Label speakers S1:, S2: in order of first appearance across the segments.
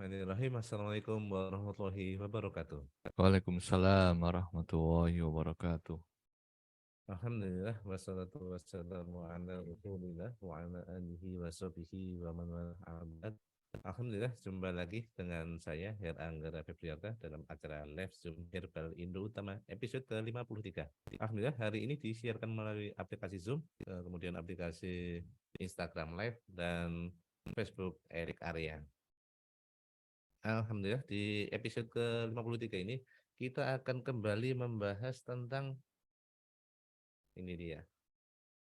S1: Bismillahirrahmanirrahim. Assalamualaikum warahmatullahi wabarakatuh.
S2: Waalaikumsalam warahmatullahi wabarakatuh.
S1: Alhamdulillah wassalatu wassalamu ala Rasulillah wa ala alihi wa sahbihi wa man wala abad. Alhamdulillah jumpa lagi dengan saya Her Anggara Febriata dalam acara live Zoom Herbal Indo Utama episode ke-53. Alhamdulillah hari ini disiarkan melalui aplikasi Zoom, kemudian aplikasi Instagram Live dan Facebook Erik Arya. Alhamdulillah di episode ke-53 ini kita akan kembali membahas tentang ini dia,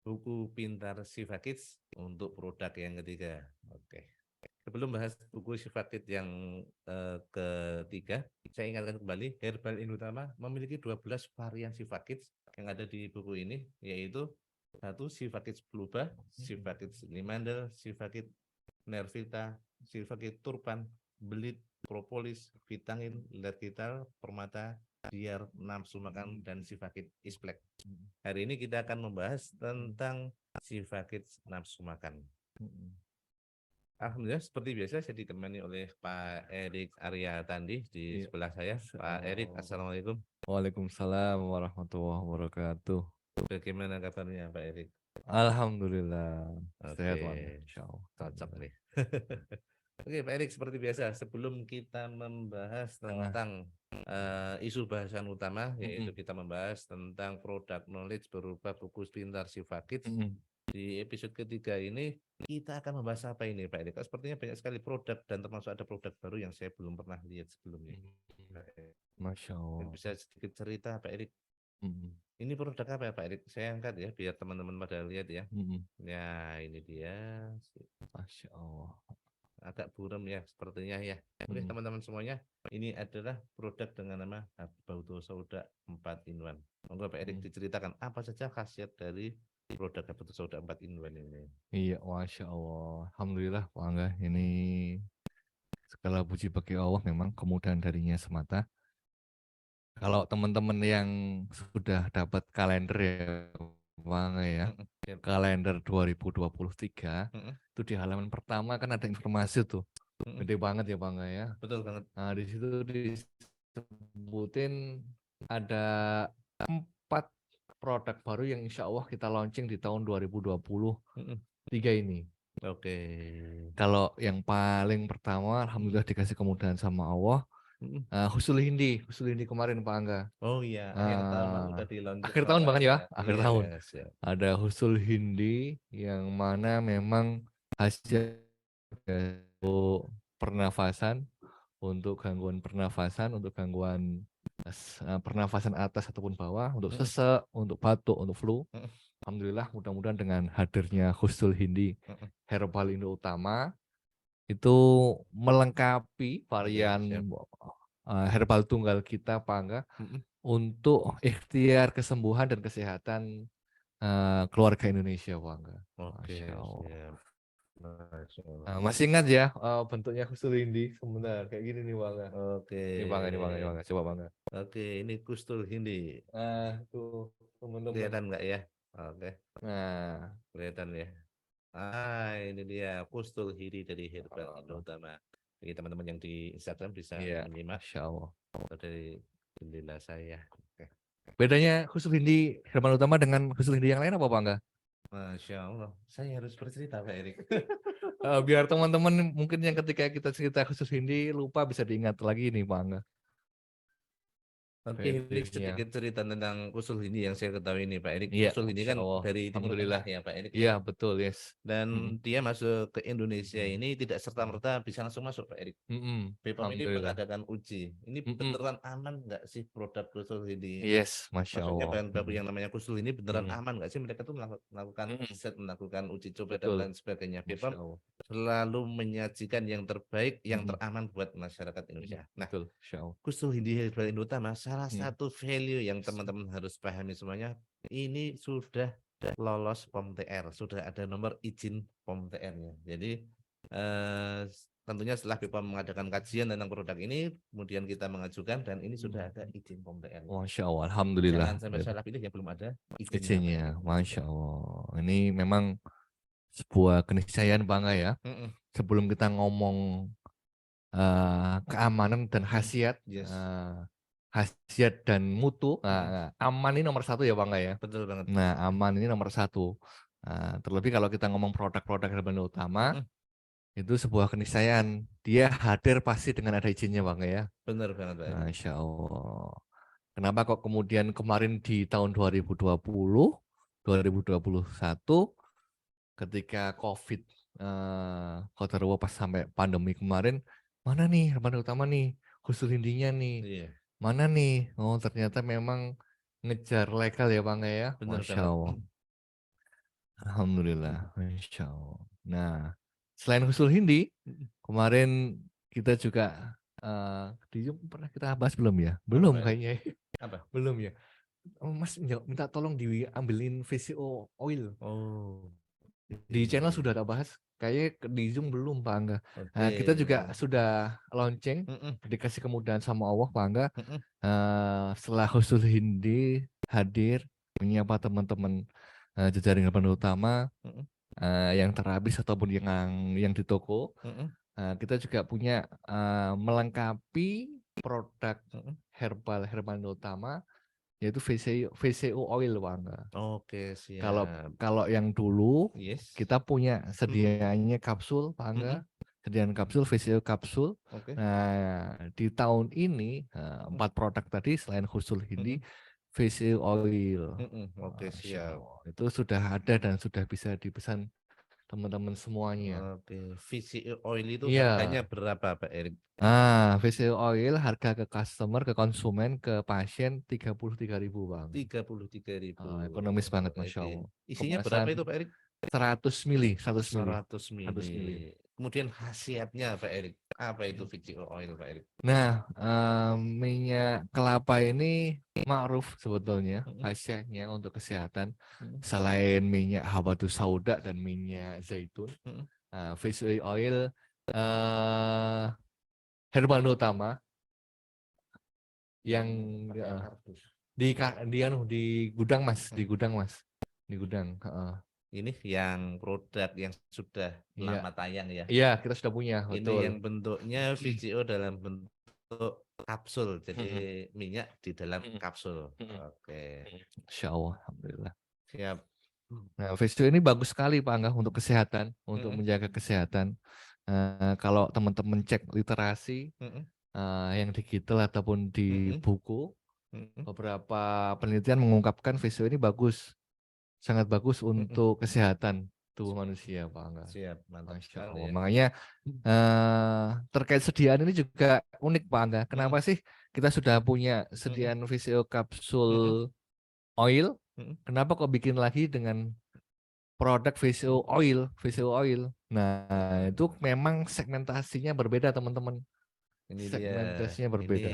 S1: buku pintar Shiva Kids untuk produk yang ketiga. Oke. Sebelum bahas buku Shiva Kids yang ketiga, saya ingatkan kembali Herbal Indo Utama memiliki 12 varian Shiva Kids yang ada di buku ini, yaitu satu Shiva Kids Bluebah, Shiva Kids Limandel, Shiva Kids Nervita, Shiva Kids Turpan, Belit, Propolis, Vitangin, Lergital, Permata, Diar, Nafsu Makan, dan Shiva Kids Isplek. Hari ini kita akan membahas tentang Shiva Kids Nafsu Makan. Alhamdulillah seperti biasa saya ditemani oleh Pak Erik Arya Tandi di sebelah saya. Pak Erik, Assalamualaikum.
S2: Waalaikumsalam warahmatullahi wabarakatuh.
S1: Bagaimana kabarnya Pak Erik?
S2: Alhamdulillah. Sehat,
S1: Oke,
S2: insyaallah.
S1: cocok nih. Oke Pak Erik, seperti biasa sebelum kita membahas tentang isu bahasan utama, yaitu kita membahas tentang produk knowledge berupa buku pintar Shiva Kids. Di episode ketiga ini kita akan membahas apa ini Pak Erik? Sepertinya banyak sekali produk dan termasuk ada produk baru yang saya belum pernah lihat sebelumnya.
S2: Masya Allah.
S1: Bisa sedikit cerita Pak Erik? Ini produk apa ya Pak Erik? Saya angkat ya biar teman-teman pada lihat ya. Ya ini dia.
S2: Masya Allah.
S1: Agak buram ya sepertinya ya. Oke teman-teman semuanya, ini adalah produk dengan nama Bauto Soda 4 in 1. Monggo Pak Erik diceritakan apa saja khasiat dari produk Bauto Soda 4 in 1 ini.
S2: Iya, Masya Allah. Alhamdulillah Pak Angga, ini segala puji bagi Allah, memang kemudahan darinya semata. Kalau teman-teman yang sudah dapat kalender ya Bang ya, kalender 2023, itu di halaman pertama kan ada informasi tuh, gede banget ya Bang ya.
S1: Betul banget.
S2: Nah di situ disebutin ada 4 produk baru yang insya Allah kita launching di tahun 2023 ini.
S1: Oke.
S2: Kalau yang paling pertama, alhamdulillah dikasih kemudahan sama Allah. Husul Hindi kemarin Pak Angga.
S1: Oh iya, akhir tahun udah di launching.
S2: Akhir tahun bahkan ya, akhir tahun.
S1: Siap.
S2: Ada Husul Hindi yang mana memang hasil pernafasan, untuk gangguan pernafasan, untuk gangguan pernafasan atas ataupun bawah, untuk sesek, untuk batuk, untuk flu. Alhamdulillah mudah-mudahan dengan hadirnya Husul Hindi Herbal Indo Utama itu melengkapi varian herbal tunggal kita Pak Angga untuk ikhtiar kesembuhan dan kesehatan keluarga Indonesia Pak Angga.
S1: Oke, siap.
S2: Nah, masih ingat ya bentuknya Kustul Hindi sebentar kayak gini nih Bang.
S1: Oke.
S2: Ini Bang, coba Bang.
S1: Oke, ini Kustul Hindi.
S2: Tuh teman-teman.
S1: Kelihatan nggak ya? Oke.
S2: Nah,
S1: kelihatan ya. Ini dia Kustul Hindi dari Herbal Indo Utama. Bagi teman-teman yang di Instagram bisa menyimak.
S2: Masya Allah.
S1: Dari jendela saya. Oke.
S2: Bedanya Kustul Hindi Herbal Utama dengan Kustul Hindi yang lain apa Bang?
S1: Masya Allah, saya harus bercerita Pak Erik.
S2: Biar teman-teman mungkin yang ketika kita cerita khusus Hindi lupa bisa diingat lagi nih Bang.
S1: Oke, ini sedikit cerita tentang Usul Hindi yang saya ketahui ini Pak Erik.
S2: Iya,
S1: Usul Hindi kan dari Timur Tengah ya Pak Erik.
S2: Iya betul, yes.
S1: Dan dia masuk ke Indonesia ini tidak serta-merta bisa langsung masuk Pak Erik. BPOM ini mengadakan uji. Ini beneran aman nggak sih produk Usul Hindi?
S2: Yes, Masya Allah.
S1: Maksudnya bahan baku yang namanya Usul ini beneran aman nggak sih? Mereka tuh melakukan riset, melakukan uji coba dan lain sebagainya. BPOM selalu menyajikan yang terbaik, yang teraman buat masyarakat Indonesia. Nah, Usul Hindi Herbal Indo Utama salah satu value yang teman-teman harus pahami semuanya, ini sudah lolos POM TR, sudah ada nomor izin POM TR-nya. Jadi tentunya setelah BPOM mengadakan kajian tentang produk ini, kemudian kita mengajukan dan ini sudah ada izin POM TR.
S2: Masya Allah, alhamdulillah.
S1: Jangan sampai salah pilih yang belum ada
S2: izinnya. Masya Allah. Ini memang sebuah keniscayaan bangga ya. Sebelum kita ngomong keamanan dan khasiat,
S1: Yes.
S2: khasiat dan mutu. Nah, aman ini nomor satu ya Bang ya.
S1: Betul banget.
S2: Nah, aman ini nomor satu. Terlebih kalau kita ngomong produk-produk herbal utama, itu sebuah keniscayaan. Dia hadir pasti dengan ada izinnya Bang ya.
S1: Benar banget Pak Erik.
S2: Masya Allah. Kenapa kok kemudian kemarin di tahun 2020, 2021, ketika COVID, Kotarwo pas sampai pandemi kemarin, mana nih herbal utama nih, khusus hindinya nih,
S1: Iya,
S2: mana nih? Oh ternyata memang ngejar legal ya Bang ya.
S1: benar
S2: Masya
S1: banget.
S2: Allah. Alhamdulillah. Masya Allah. Nah, selain khusus hindi, kemarin kita juga di Zoom pernah kita bahas belum ya?
S1: Apa
S2: Belum
S1: Pak Erik?
S2: kayaknya.
S1: Apa?
S2: Belum ya. Mas minta tolong diambilin VCO oil.
S1: Oh,
S2: Di channel
S1: iya.
S2: sudah tak bahas. Kayaknya di Zoom belum Pak Angga.
S1: Oke.
S2: Kita juga sudah launching,
S1: Mm-mm,
S2: dikasih kemudahan sama Allah Pak Angga.
S1: mm-mm,
S2: Setelah khusus hindi hadir menyapa teman-teman jejaring herbal utama
S1: mm-mm,
S2: yang terhabis ataupun yang di toko.
S1: mm-mm,
S2: Kita juga punya melengkapi produk
S1: mm-mm.
S2: herbal utama yaitu VCO oil Pak Angga.
S1: Oke,
S2: Kalau
S1: siap.
S2: kalau yang dulu
S1: Yes.
S2: kita punya sediaannya kapsul Pak Angga,
S1: Mm-mm,
S2: sediaan kapsul VCO kapsul.
S1: Oke.
S2: Nah, di tahun ini 4 produk tadi selain khusul hindi
S1: Mm-mm,
S2: VCO oil.
S1: Oke,
S2: Masya
S1: siap.
S2: Allah. Itu sudah ada dan sudah bisa dipesan teman-teman semuanya.
S1: Oke, VCO oil itu
S2: Iya.
S1: harganya berapa Pak Erik?
S2: VCO oil harga ke customer, ke konsumen, ke pasien 33.000 Bang.
S1: 33.000.
S2: Ekonomis banget Masya
S1: Oke.
S2: Allah.
S1: Isinya berapa
S2: Kemasan
S1: itu Pak Erik?
S2: 100 mili, 100 mili,
S1: 100
S2: 100
S1: mili.
S2: mili.
S1: Kemudian khasiatnya Pak Erik. Apa itu VCO oil Pak Erik?
S2: Nah, minyak kelapa ini ma'ruf sebetulnya
S1: Mm-mm,
S2: khasiatnya untuk kesehatan.
S1: mm-mm,
S2: Selain minyak habatus sauda dan minyak zaitun,
S1: mm-mm.
S2: fish oil herbal utama yang
S1: Pakai kardus.
S2: di gudang Mas, di gudang Mas, di gudang.
S1: Ini yang produk yang sudah
S2: Iya,
S1: lama tayang ya.
S2: iya kita sudah punya,
S1: Ini
S2: betul.
S1: yang bentuknya VCO dalam bentuk kapsul. Jadi minyak di dalam kapsul. Oke,
S2: Insya Allah, alhamdulillah.
S1: siap.
S2: Nah, VCO ini bagus sekali Pak Angga untuk kesehatan, untuk
S1: Mm-mm,
S2: menjaga kesehatan. Kalau teman-teman cek literasi
S1: mm-mm,
S2: yang digital ataupun di
S1: mm-mm,
S2: buku,
S1: mm-mm,
S2: beberapa penelitian mengungkapkan VCO ini bagus, sangat bagus
S1: mm-mm.
S2: untuk kesehatan tubuh manusia Pak Angga.
S1: Siap, mantap
S2: Masya
S1: sekali
S2: Allah.
S1: ya.
S2: Makanya terkait sediaan ini juga unik Pak Angga. Kenapa sih kita sudah punya
S1: Mm-mm,
S2: sediaan VCO kapsul
S1: mm-mm,
S2: oil?
S1: mm-mm.
S2: Kenapa kok bikin lagi dengan produk VCO oil? Nah, itu memang segmentasinya berbeda teman-teman.
S1: Ini dia.
S2: Segmentasinya
S1: Ini
S2: berbeda.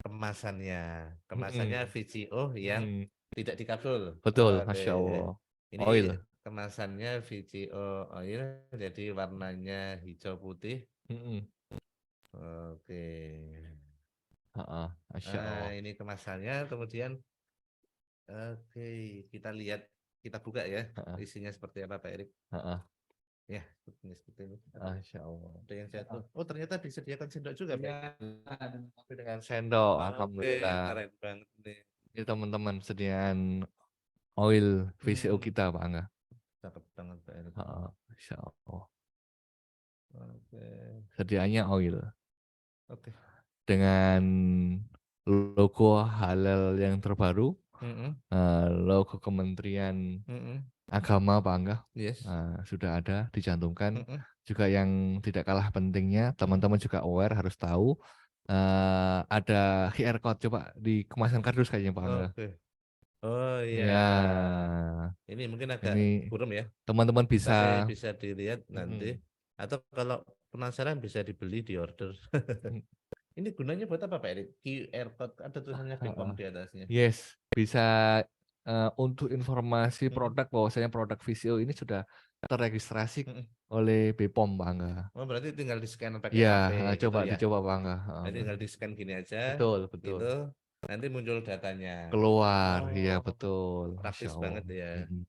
S1: kemasannya. Kemasannya
S2: Mm-mm.
S1: VCO yang
S2: Mm-mm.
S1: tidak di kapsul.
S2: Betul,
S1: Oke.
S2: Masya Allah.
S1: Ini
S2: Oil.
S1: kemasannya VCO oil, jadi warnanya hijau putih.
S2: Mm-mm.
S1: Oke.
S2: Masya Allah.
S1: Ini kemasannya, kemudian oke, kita lihat, kita buka ya, isinya seperti apa Pak Erik. Ya, seperti ini.
S2: Masya Allah.
S1: Ada yang jatuh. Oh, ternyata disediakan sendok juga Pak Erik.
S2: Tapi dengan sendok,
S1: Oke,
S2: alhamdulillah.
S1: keren banget nih.
S2: Ini teman-teman sediaan oil VCO kita Pak Angga.
S1: Cakep banget Pak Erik.
S2: Masya Allah.
S1: Oke.
S2: Sediaannya oil
S1: Oke.
S2: dengan logo halal yang terbaru,
S1: Mm-mm,
S2: logo Kementerian
S1: mm-mm.
S2: Agama Pak Angga.
S1: Yes.
S2: Sudah ada dicantumkan.
S1: Mm-mm.
S2: Juga yang tidak kalah pentingnya, teman-teman juga aware harus tahu ada QR code, coba di kemasan kardus kayaknya Pak Angga.
S1: Oke. Oh iya.
S2: Ya,
S1: Ini mungkin agak
S2: ini
S1: buram ya,
S2: teman-teman
S1: tapi
S2: bisa
S1: bisa dilihat nanti.
S2: Mm,
S1: Atau kalau penasaran bisa dibeli di order.
S2: mm,
S1: Ini gunanya buat apa Pak Erik? QR code ada tulisannya Bepom
S2: uh,
S1: di atasnya.
S2: yes, bisa untuk informasi
S1: Mm-mm,
S2: produk bahwasanya produk VCO ini sudah terregistrasi
S1: mm-mm.
S2: oleh Bepom Pak Angga.
S1: Oh berarti tinggal di scan pakai
S2: Iya,
S1: HP gitu
S2: coba
S1: ya.
S2: dicoba Pak Angga.
S1: Nanti tinggal di scan gini aja,
S2: Betul, betul.
S1: gitu. Nanti muncul datanya.
S2: Keluar, iya
S1: Oh,
S2: betul. Masya
S1: praktis
S2: Allah.
S1: banget ya.
S2: Mm-mm.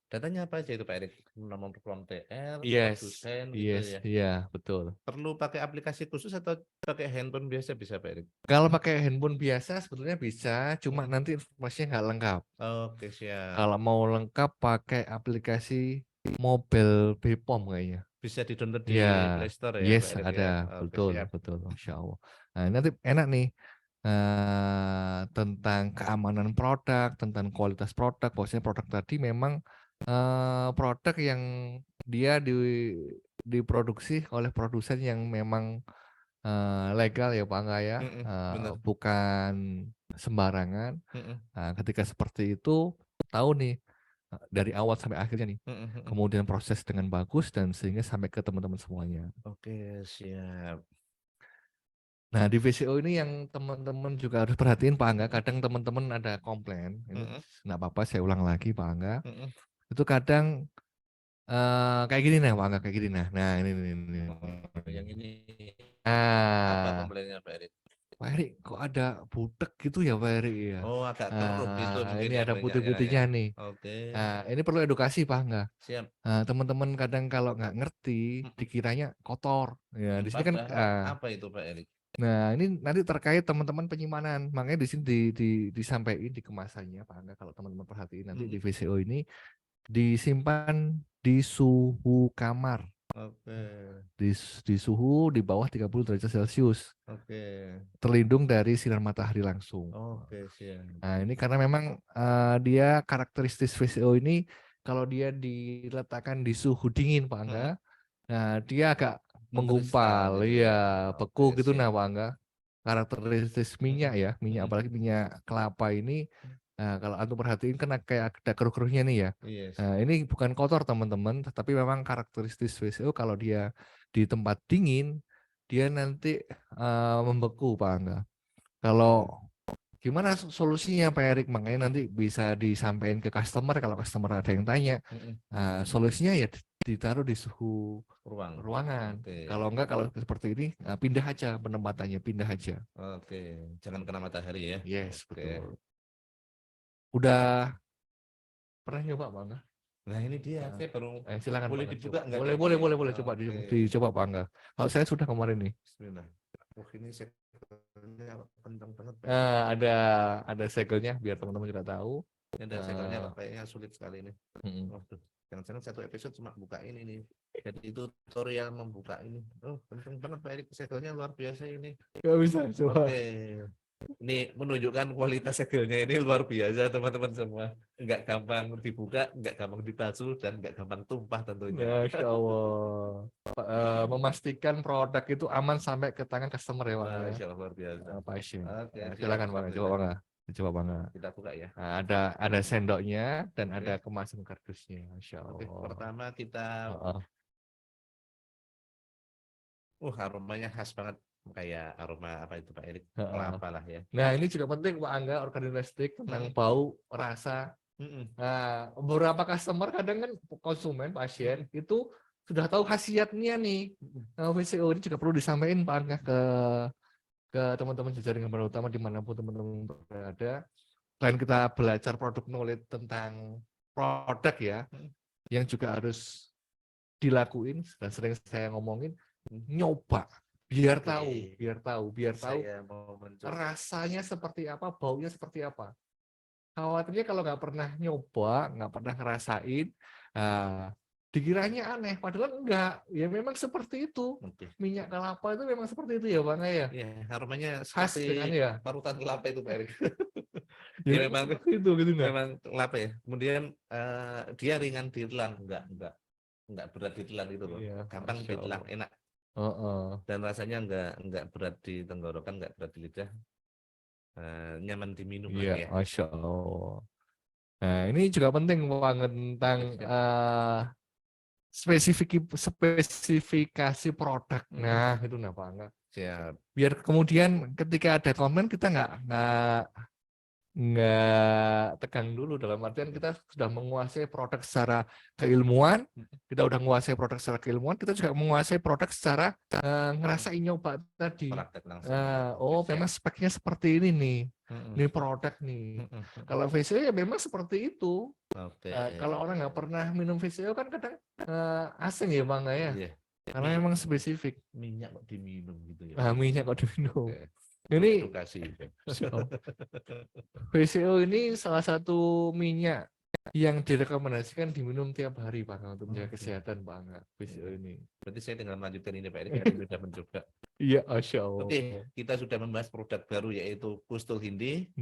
S1: Datanya apa aja itu Pak Erik? Nomor prompt TR,
S2: Yes,
S1: produsen gitu ya.
S2: iya betul.
S1: Perlu pakai aplikasi khusus atau pakai handphone biasa bisa Pak Erik?
S2: Kalau pakai handphone biasa sebetulnya bisa, cuma
S1: Mm-mm.
S2: nanti informasinya nggak lengkap.
S1: Oke, siap.
S2: Kalau mau lengkap pakai aplikasi mobile BPOM kayaknya.
S1: Bisa di-download di
S2: Ya,
S1: Play Store ya Pak
S2: yes
S1: Erik ya.
S2: ada,
S1: Oke,
S2: betul,
S1: siap.
S2: betul, Masya Allah. Nah, ini nanti enak nih tentang keamanan produk, tentang kualitas produk. Bahwasanya produk tadi memang produk yang dia diproduksi oleh produsen yang memang legal ya Pak Angga ya,
S1: Mm-mm, bener.
S2: bukan sembarangan.
S1: Mm-mm,
S2: Nah, ketika seperti itu tahu nih dari awal sampai akhirnya nih,
S1: mm-mm, mm-mm.
S2: kemudian proses dengan bagus dan sehingga sampai ke teman-teman semuanya.
S1: Oke, siap.
S2: Nah, di VCO ini yang teman-teman juga harus perhatiin Pak Angga, kadang teman-teman ada komplain, ini
S1: Mm-mm,
S2: nggak apa-apa saya ulang lagi Pak Angga,
S1: mm-mm.
S2: itu kadang kayak gini nah Pak Angga, kayak gini nah ini.
S1: Oh, yang ini apa
S2: Nah,
S1: komplainnya Pak Erik?
S2: Pak Erik kok ada butek gitu ya Pak Erik ya?
S1: Oh, agak keruh gitu mungkin
S2: Ini
S1: ya
S2: ada
S1: banyak ya.
S2: putih-putihnya nih.
S1: Oke,
S2: Nah, ini perlu edukasi Pak Angga.
S1: siap.
S2: Teman-teman kadang kalau nggak ngerti
S1: Mm-mm.
S2: dikiranya kotor. Ya, di sini kan
S1: Padahal apa itu Pak Erik?
S2: nah, ini nanti terkait teman-teman penyimpanan. Makanya di sini disampaikan di kemasannya Pak Angga, kalau teman-teman perhatiin nanti di
S1: Mm-mm.
S2: VCO ini disimpan di suhu kamar.
S1: Oke,
S2: Di suhu di bawah 30 derajat Celcius.
S1: oke,
S2: Terlindung dari sinar matahari langsung.
S1: oke, siap.
S2: Nah, ini karena memang dia karakteristik VCO ini kalau dia diletakkan di suhu dingin Pak Angga,
S1: Mm-mm.
S2: nah dia agak
S1: Mengkristal
S2: menggumpal,
S1: gitu ya.
S2: ya beku
S1: Oke,
S2: gitu nah
S1: siap.
S2: Pak Angga. Karakteristik minyak
S1: Mm-mm.
S2: ya, minyak
S1: Mm-mm.
S2: apalagi minyak kelapa ini, nah, kalau antum perhatiin kan kayak ada keruh-keruhnya nih ya.
S1: Yes.
S2: Nah, ini bukan kotor teman-teman, tetapi memang karakteristik VCO kalau dia di tempat dingin, dia nanti membeku Pak Angga. Kalau gimana solusinya Pak Erik? Makanya nanti bisa disampaikan ke customer kalau customer ada yang tanya.
S1: Mm-mm.
S2: Solusinya ya ditaruh di suhu
S1: Ruang.
S2: ruangan.
S1: Oke.
S2: Kalau enggak, kalau seperti ini pindah aja penempatannya, pindah aja.
S1: Oke, jangan kena matahari ya.
S2: Yes,
S1: Oke.
S2: betul. Udah pernah nyoba Pak Angga?
S1: Nah ini dia, saya baru
S2: Silakan
S1: boleh
S2: Pak Angga,
S1: dibuka
S2: coba.
S1: nggak
S2: Boleh,
S1: Pak
S2: boleh,
S1: ini?
S2: boleh, boleh coba
S1: Oke.
S2: dicoba Pak Angga. Kalau saya sudah kemarin nih.
S1: Bismillah. Oh ini segelnya kencang banget Pak.
S2: Ada segelnya biar teman-teman juga tahu.
S1: Ini ada segelnya Pak, kayaknya sulit sekali ini.
S2: Mm-mm.
S1: Waduh, jangan-jangan satu episode cuma buka ini nih. Jadi itu tutorial membuka ini. Oh, kencang banget Pak Erik, segelnya luar biasa ini.
S2: Nggak bisa coba.
S1: Oke. Ini menunjukkan kualitas segelnya ini luar biasa teman-teman semua. Enggak gampang dibuka, enggak gampang dibasuh, dan enggak gampang tumpah tentunya.
S2: Masya Allah. Memastikan produk itu aman sampai ke tangan customer ya Bang.
S1: Masya Allah, luar biasa.
S2: Pasien.
S1: Oke, siap.
S2: Silakan Bang, coba Bang. Coba Bang.
S1: Kita buka ya.
S2: Nah, ada sendoknya dan
S1: Oke.
S2: ada kemasan kardusnya. Masya Allah.
S1: Oke, pertama kita aromanya khas banget, kayak aroma apa itu Pak Erik? Kelapa lah ya.
S2: Nah, ini juga penting Pak Angga, organistik tentang bau, rasa. Nah, beberapa customer kadang kan konsumen, pasien itu sudah tahu khasiatnya nih. Nah, VCO ini juga perlu disampaikan Pak Angga ke teman-teman jaringan utama dimanapun teman-teman berada. Selain kita belajar produk knowledge tentang produk ya, yang juga harus dilakuin dan sering saya ngomongin, nyoba biar tahu rasanya seperti apa, baunya seperti apa. Khawatirnya kalau nggak pernah nyoba, nggak pernah ngerasain, dikiranya aneh, padahal enggak. Ya memang seperti itu. Minyak kelapa itu memang seperti itu ya Bang ya.
S1: Iya, aromanya
S2: Khas
S1: seperti
S2: kan ya.
S1: parutan kelapa itu Pak Erik.
S2: Ya,
S1: memang
S2: itu gitu nggak?
S1: memang kelapa ya. Kemudian dia ringan ditelan, enggak berat ditelan itu loh.
S2: Iya,
S1: Gampang
S2: Masya
S1: ditelan,
S2: Allah.
S1: enak. Dan rasanya enggak berat di tenggorokan, enggak berat di lidah. Nyaman diminum lah
S2: Iya,
S1: ya.
S2: Masya Allah. Nah, ini juga penting banget tentang spesifikasi produk. Nah, itu Pak Angga.
S1: Siap.
S2: Biar kemudian ketika ada komen kita nggak nggak tegang dulu, dalam artian kita sudah menguasai produk secara keilmuan, kita udah menguasai produk secara keilmuan, kita juga menguasai produk secara ngerasain nyoba tadi.
S1: Praktek langsung.
S2: Oh,
S1: Oke,
S2: memang speknya seperti ini nih,
S1: siap.
S2: ini produk nih. Kalau VCO ya memang seperti itu.
S1: Oke.
S2: Kalau orang nggak pernah minum VCO kan kadang asing ya Bang ya,
S1: Iya.
S2: karena memang spesifik.
S1: Minyak kok diminum gitu ya.
S2: Minyak kok diminum.
S1: Oke.
S2: Ini
S1: Edukasi.
S2: VCO ini salah satu minyak yang direkomendasikan diminum tiap hari Pak untuk menjaga kesehatan Pak VCO ini.
S1: Berarti saya tinggal melanjutkan ini Pak Erik, karena ini sudah mencoba.
S2: Iya, Masya Allah.
S1: Oke, kita sudah membahas produk baru yaitu Kustul Hindi.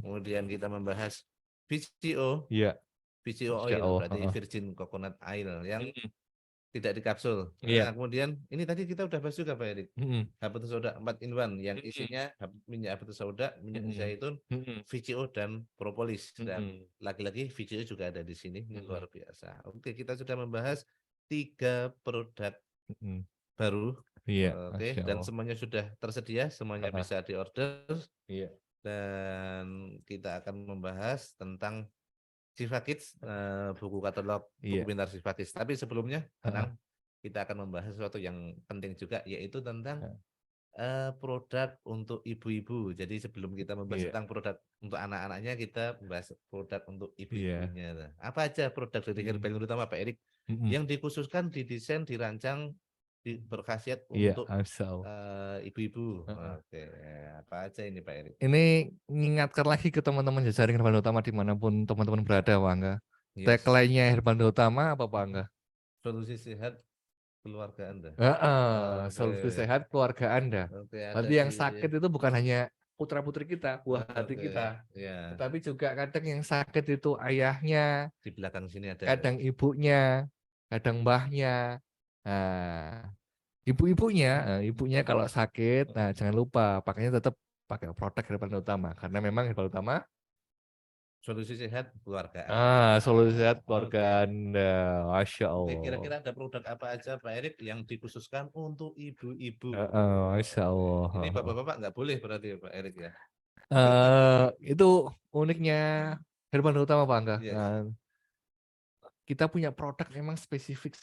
S1: Kemudian kita membahas VCO.
S2: Iya.
S1: VCO oil, berarti virgin coconut oil yang tidak di kapsul.
S2: Iya.
S1: Nah, kemudian ini tadi kita udah bahas juga Pak Erik. Habatus sauda 4 in 1 yang isinya minyak habatus sauda, minyak zaitun, VCO dan propolis. Dan lagi-lagi VCO juga ada di sini. Ini luar biasa. Oke, kita sudah membahas 3 produk baru.
S2: Iya.
S1: Oke, dan semuanya sudah tersedia, semuanya bisa diorder.
S2: Iya.
S1: Dan kita akan membahas tentang Siva Kids, buku katalog buku pintar Siva Kids. Tapi sebelumnya, tenang, kita akan membahas sesuatu yang penting juga, yaitu tentang produk untuk ibu-ibu. Jadi sebelum kita membahas tentang produk untuk anak-anaknya, kita membahas produk untuk ibu-ibunya. Apa aja produk dari Herbal Utama Pak Erik yang dikhususkan, didesain, dirancang, berkhasiat untuk ibu-ibu. Oke, apa aja ini Pak Erik?
S2: Ini mengingatkan lagi ke teman-teman jajaring Herbal Utama dimanapun teman-teman berada, Pak Angga. Tagline-nya Herbal Utama apa Pak Angga?
S1: Solusi sehat keluarga Anda.
S2: Solusi sehat keluarga Anda. Berarti yang sakit itu bukan hanya putra-putri kita, buah hati kita, tetapi juga kadang yang sakit itu ayahnya,
S1: di belakang sini ada,
S2: kadang ibunya, kadang mbahnya. Nah, ibunya kalau sakit, nah jangan lupa pakainya tetap pakai produk Herbal Utama, karena memang Herbal Utama
S1: solusi sehat keluarga.
S2: Solusi sehat keluarga Anda, Masya Allah.
S1: Kira-kira ada produk apa aja Pak Erik yang dikhususkan untuk ibu-ibu?
S2: Masya Allah.
S1: Ini bapak-bapak nggak boleh berarti Pak Erik ya?
S2: Itu uniknya Herbal Utama Pak Angga. Kita punya produk memang spesifik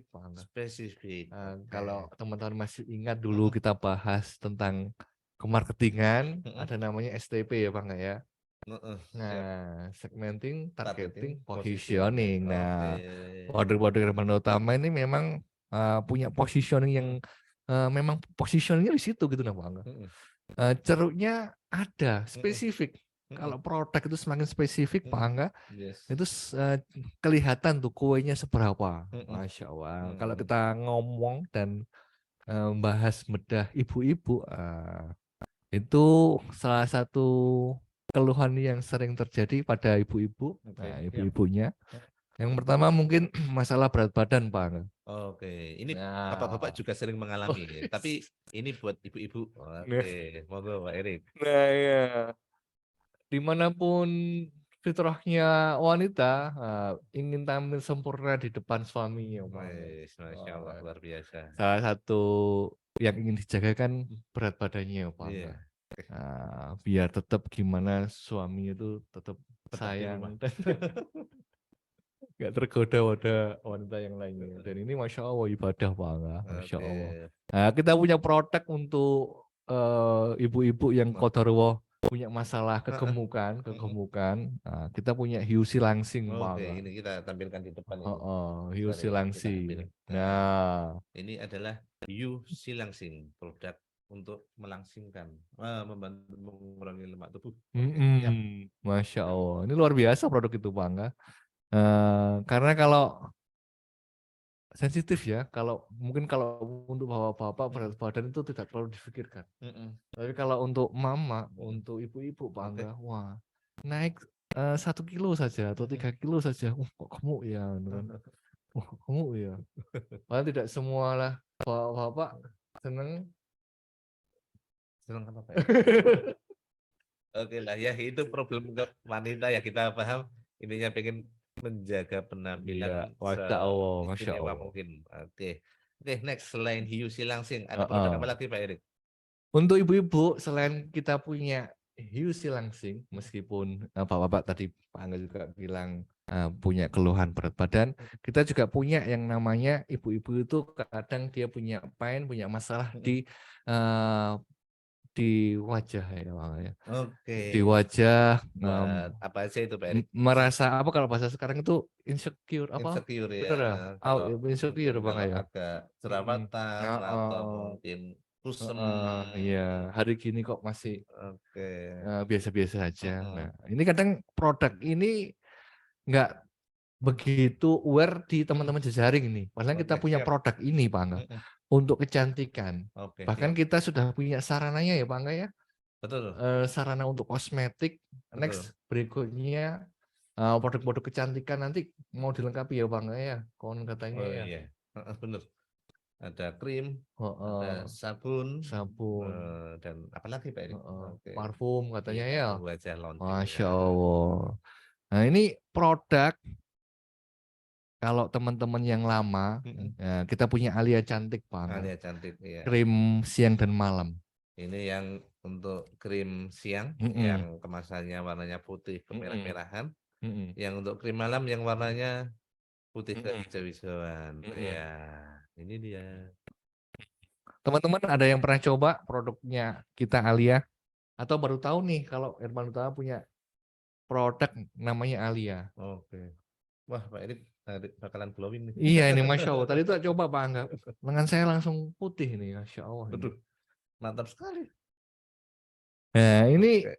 S2: Pak Angga.
S1: Spesifik.
S2: Kalau teman-teman masih ingat dulu kita bahas tentang kemarketingan, ada namanya STP ya Pak Angga ya. Nah, segmenting, targeting, positioning. Nah, produk Herbal Utama ini memang punya positioning yang memang positioningnya di situ gitu nah Pak Angga. Ceruknya ada spesifik. Kalau produk itu semakin spesifik Pak Angga, itu kelihatan tuh kuenya seberapa. Masya Allah. Kalau kita ngomong dan bahas bedah ibu-ibu, itu salah satu keluhan yang sering terjadi pada ibu-ibu, ibu-ibunya. Yang pertama mungkin masalah berat badan Pak Angga.
S1: Oke, ini bapak-bapak juga sering mengalami, tapi ini buat ibu-ibu. Oke, monggo Pak Erik.
S2: Nah ya, dimanapun fitrahnya wanita ingin tampil sempurna di depan suaminya.
S1: Masya Allah, luar biasa.
S2: Salah satu yang ingin dijaga kan berat badannya Pak Angga. Biar tetap gimana suami itu tetap sayang dan nggak tergoda pada wanita yang lainnya. Dan ini Masya Allah ibadah Pak Angga. Masya Allah. Nah, kita punya produk untuk ibu-ibu yang qadarullah punya masalah kegemukan. Nah, kita punya hiu silangsing Pak Angga.
S1: Ini kita tampilkan di depan ini.
S2: Hiu silangsing. Nah,
S1: ini adalah hiu silangsing, produk untuk melangsingkan, membantu mengurangi lemak tubuh.
S2: Masya Allah, ini luar biasa produk itu Pak Angga. Karena kalau sensitif ya, kalau untuk bapak-bapak berat badan itu tidak terlalu difikirkan. Tapi kalau untuk mama, untuk ibu-ibu Pak Angga, wah naik 1 kilo saja atau 3 kilo saja, kok gemuk ya, gemuk ya. Padahal tidak semua lah bapak-bapak seneng
S1: apa Pak? Oke lah ya, itu problem wanita ya, kita paham. Intinya pengen menjaga penampilan
S2: Masya Allah.
S1: mungkin. Oke, next, selain hiu silangsing ada produk apa lagi Pak Erik?
S2: Untuk ibu-ibu selain kita punya hiu silangsing, meskipun bapak-bapak tadi Pak Angga juga bilang punya keluhan berat badan, kita juga punya yang namanya ibu-ibu itu kadang dia punya pain, punya masalah eh, di wajah ya Bang ya.
S1: Oke.
S2: Di wajah
S1: Buat apa aja itu Pak Erik?
S2: merasa apa kalau bahasa sekarang itu insecure apa?
S1: Insecure ya.
S2: Bener ya?
S1: Kalau mungkin
S2: Insecure Bang
S1: kalau
S2: ya.
S1: agak
S2: Mm-mm.
S1: jerawatan atau
S2: Heeh,
S1: mungkin kusem.
S2: heeh, iya. Hari gini kok masih
S1: Oke.
S2: biasa-biasa saja.
S1: Mm-mm.
S2: Nah, ini kadang produk ini nggak begitu aware di teman-teman jejaring ini. Padahal kita
S1: Oke,
S2: punya
S1: siap.
S2: produk ini, Pak Angga,
S1: Mm-mm.
S2: untuk kecantikan.
S1: Oke,
S2: Bahkan
S1: siap.
S2: kita sudah punya sarananya ya, Pak Angga ya.
S1: Betul,
S2: Sarana untuk kosmetik.
S1: betul.
S2: Next berikutnya produk-produk kecantikan nanti mau dilengkapi ya, Pak Angga ya. Konon katanya
S1: Oh
S2: ya.
S1: iya, betul. Ada krim, ada
S2: Heeh,
S1: sabun,
S2: sabun,
S1: dan apa lagi Pak Erik?
S2: heeh,
S1: Oke.
S2: parfum
S1: Iya,
S2: katanya ya.
S1: parfum wajah laundry.
S2: Masya
S1: Ya.
S2: Allah. Nah, ini produk kalau teman-teman yang lama,
S1: Mm-mm.
S2: kita punya Alia Cantik, Pak Angga.
S1: Alia cantik, ya.
S2: Krim siang dan malam.
S1: Ini yang untuk krim siang,
S2: Mm-mm,
S1: yang kemasannya warnanya putih
S2: mm-mm,
S1: kemerah-merahan.
S2: mm-mm,
S1: Yang untuk krim malam yang warnanya putih
S2: mm-mm,
S1: kehijau-hijauan.
S2: mm-mm.
S1: Ya, ini dia.
S2: Teman-teman ada yang pernah coba produknya kita Alia? Atau baru tahu nih kalau Herman Utama punya produk namanya Alia?
S1: Oke. Wah, Pak Erik bakalan glowing nih.
S2: Iya ini Masya Allah. Tadi tuh coba Pak Angga. Lengan saya langsung putih nih. Masya Allah ini.
S1: Aduh, mantap sekali.
S2: Nah ini
S1: Oke.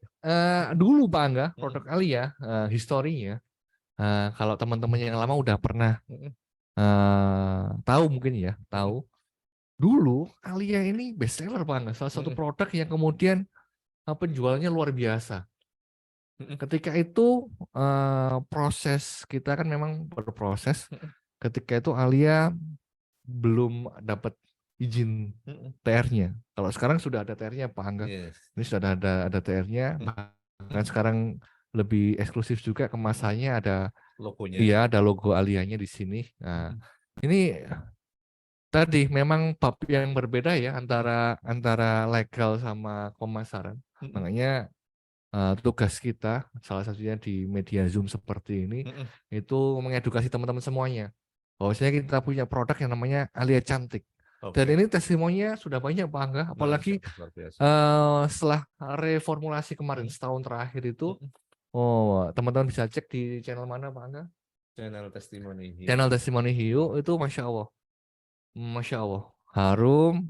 S2: dulu Pak Angga
S1: Mm-mm.
S2: produk Alia historinya. Kalau teman-teman yang lama udah pernah
S1: Mm-mm.
S2: tahu mungkin ya,
S1: Mm-mm.
S2: tahu. Dulu Alia ini best seller banget, salah satu
S1: Mm-mm.
S2: produk yang kemudian penjualannya luar biasa.
S1: Mm-mm.
S2: Ketika itu proses kita kan memang berproses.
S1: Mm-mm.
S2: Ketika itu Alia belum dapat izin
S1: Mm-mm.
S2: TR-nya. Kalau sekarang sudah ada TR-nya Pak Angga.
S1: Yes.
S2: Ini sudah ada TR-nya. Bahkan sekarang lebih eksklusif juga kemasannya ada,
S1: Logonya.
S2: iya ada logo Alianya di sini. Nah,
S1: Mm-mm.
S2: ini tadi memang bab yang berbeda ya
S1: Mm-mm.
S2: antara legal sama pemasaran.
S1: Mm-mm.
S2: Makanya tugas kita salah satunya di media Zoom seperti ini
S1: Mm-mm.
S2: itu mengedukasi teman-teman semuanya. Bahwasanya kita punya produk yang namanya Alia Cantik. Dan
S1: Oke.
S2: ini testimoninya sudah banyak Pak Angga,
S1: Masya
S2: apalagi
S1: Allah, luar biasa.
S2: setelah reformulasi kemarin
S1: Mm-mm.
S2: setahun terakhir itu,
S1: Mm-mm.
S2: teman-teman bisa cek di channel mana Pak Angga?
S1: Channel testimoni hiu.
S2: Channel Testimoni Hiu itu Masya Allah, harum.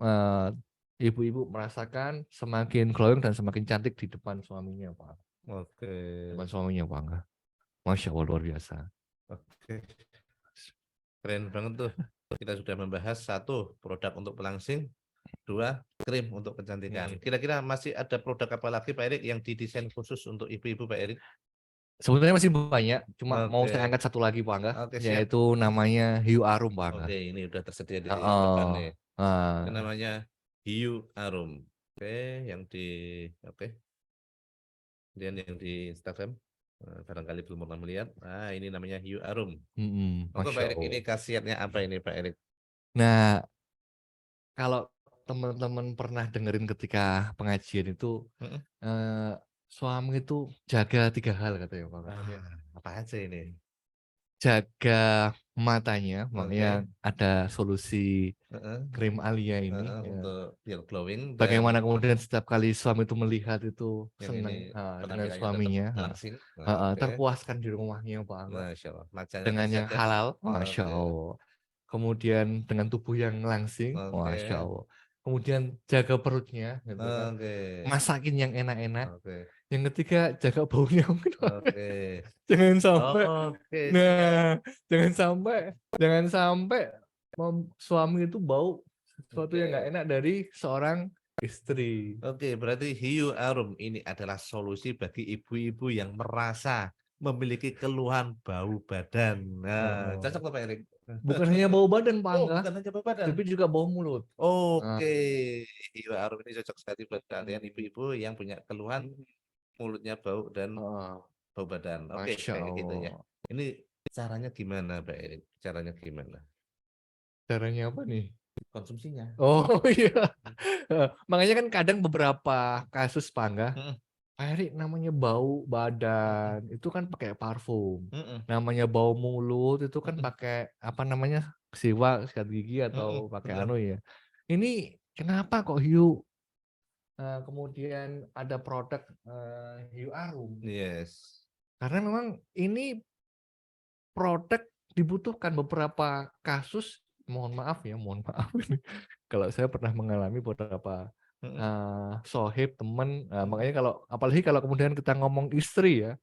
S2: Ibu-ibu merasakan semakin glowing dan semakin cantik di depan suaminya, Pak.
S1: Oke.
S2: Depan suaminya, Pak Angga. Masya Allah, luar biasa.
S1: Oke. Keren banget tuh. Kita sudah membahas satu produk untuk pelangsing, dua krim untuk kecantikan. Kira-kira masih ada produk apa lagi Pak Erik yang didesain khusus untuk ibu-ibu Pak Erik?
S2: Sebenarnya masih banyak, cuma mau saya
S1: Oke.
S2: angkat satu lagi, Pak Angga,
S1: Oke, siap.
S2: yaitu namanya Hiu Arum, Pak Angga.
S1: Oke, ini udah tersedia di depan
S2: Oh,
S1: nih. Ini namanya hiu arum. Oke, oke. Kemudian yang di Instagram barangkali belum pernah melihat. Nah, ini namanya hiu arum. Oke, Pak
S2: Masya
S1: Erik, ini
S2: Allah.
S1: khasiatnya apa ini Pak Erik?
S2: Nah, kalau teman-teman pernah dengerin ketika pengajian itu,
S1: Mm-mm.
S2: suami itu jaga 3 hal katanya, Pak Angga.
S1: Apa aja ini?
S2: Jaga matanya, makanya
S1: Oke.
S2: ada solusi
S1: Heeh,
S2: krim Alia ini.
S1: untuk biar glowing dan
S2: Bagaimana kemudian setiap kali suami itu melihat itu
S1: yang
S2: senang
S1: ini
S2: dengan
S1: penampilannya tetap
S2: suaminya,
S1: langsing. Oke.
S2: terpuaskan di rumahnya Pak Angga
S1: Masya Allah. Macanya
S2: dengan yang
S1: terjaga.
S2: halal, Masya
S1: Oke.
S2: Allah. Kemudian dengan tubuh yang langsing, Masya
S1: Oke.
S2: Allah. Kemudian jaga perutnya, gitu kan.
S1: Oke.
S2: Masakin yang enak-enak.
S1: Oke.
S2: Yang ketiga jaga baunya mungkin.
S1: Oke.
S2: Jangan sampai,
S1: Oke, siap.
S2: nah, jangan sampai suami itu bau sesuatu yang nggak
S1: Oke.
S2: enak dari seorang istri.
S1: Oke, berarti hiu arum ini adalah solusi bagi ibu-ibu yang merasa memiliki keluhan bau badan. Nah,
S2: Heeh.
S1: cocok loh Pak Erik.
S2: Bukan hanya bau badan, Pak
S1: Oh,
S2: Angga,
S1: bukan hanya bau badan.
S2: tapi juga bau mulut.
S1: Oke,
S2: Nah,
S1: hiu arum ini cocok sekali buat kalian ibu-ibu yang punya keluhan mulutnya bau dan
S2: heeh.
S1: bau badan. Oke,
S2: Masya
S1: kayak gitu ya.
S2: Allah.
S1: Ini caranya gimana, Pak Erik? Caranya gimana?
S2: Caranya apa nih?
S1: Konsumsinya.
S2: Oh iya. Makanya kan kadang beberapa kasus Pak Angga,
S1: Mm-mm.
S2: Pak Erik namanya bau badan itu kan pakai parfum.
S1: Mhm.
S2: Namanya bau mulut itu kan
S1: Mhm.
S2: pakai apa namanya? Siwak, sikat gigi
S1: Mhm,
S2: atau pakai
S1: bener.
S2: anu ya. Ini kenapa kok hiu kemudian ada produk hiu arum?
S1: Yes.
S2: Karena memang ini produk dibutuhkan beberapa kasus, mohon maaf ini kalau saya pernah mengalami beberapa
S1: Mhm.
S2: sohib, teman,
S1: Mhm.
S2: makanya kalau apalagi kalau kemudian kita ngomong istri ya,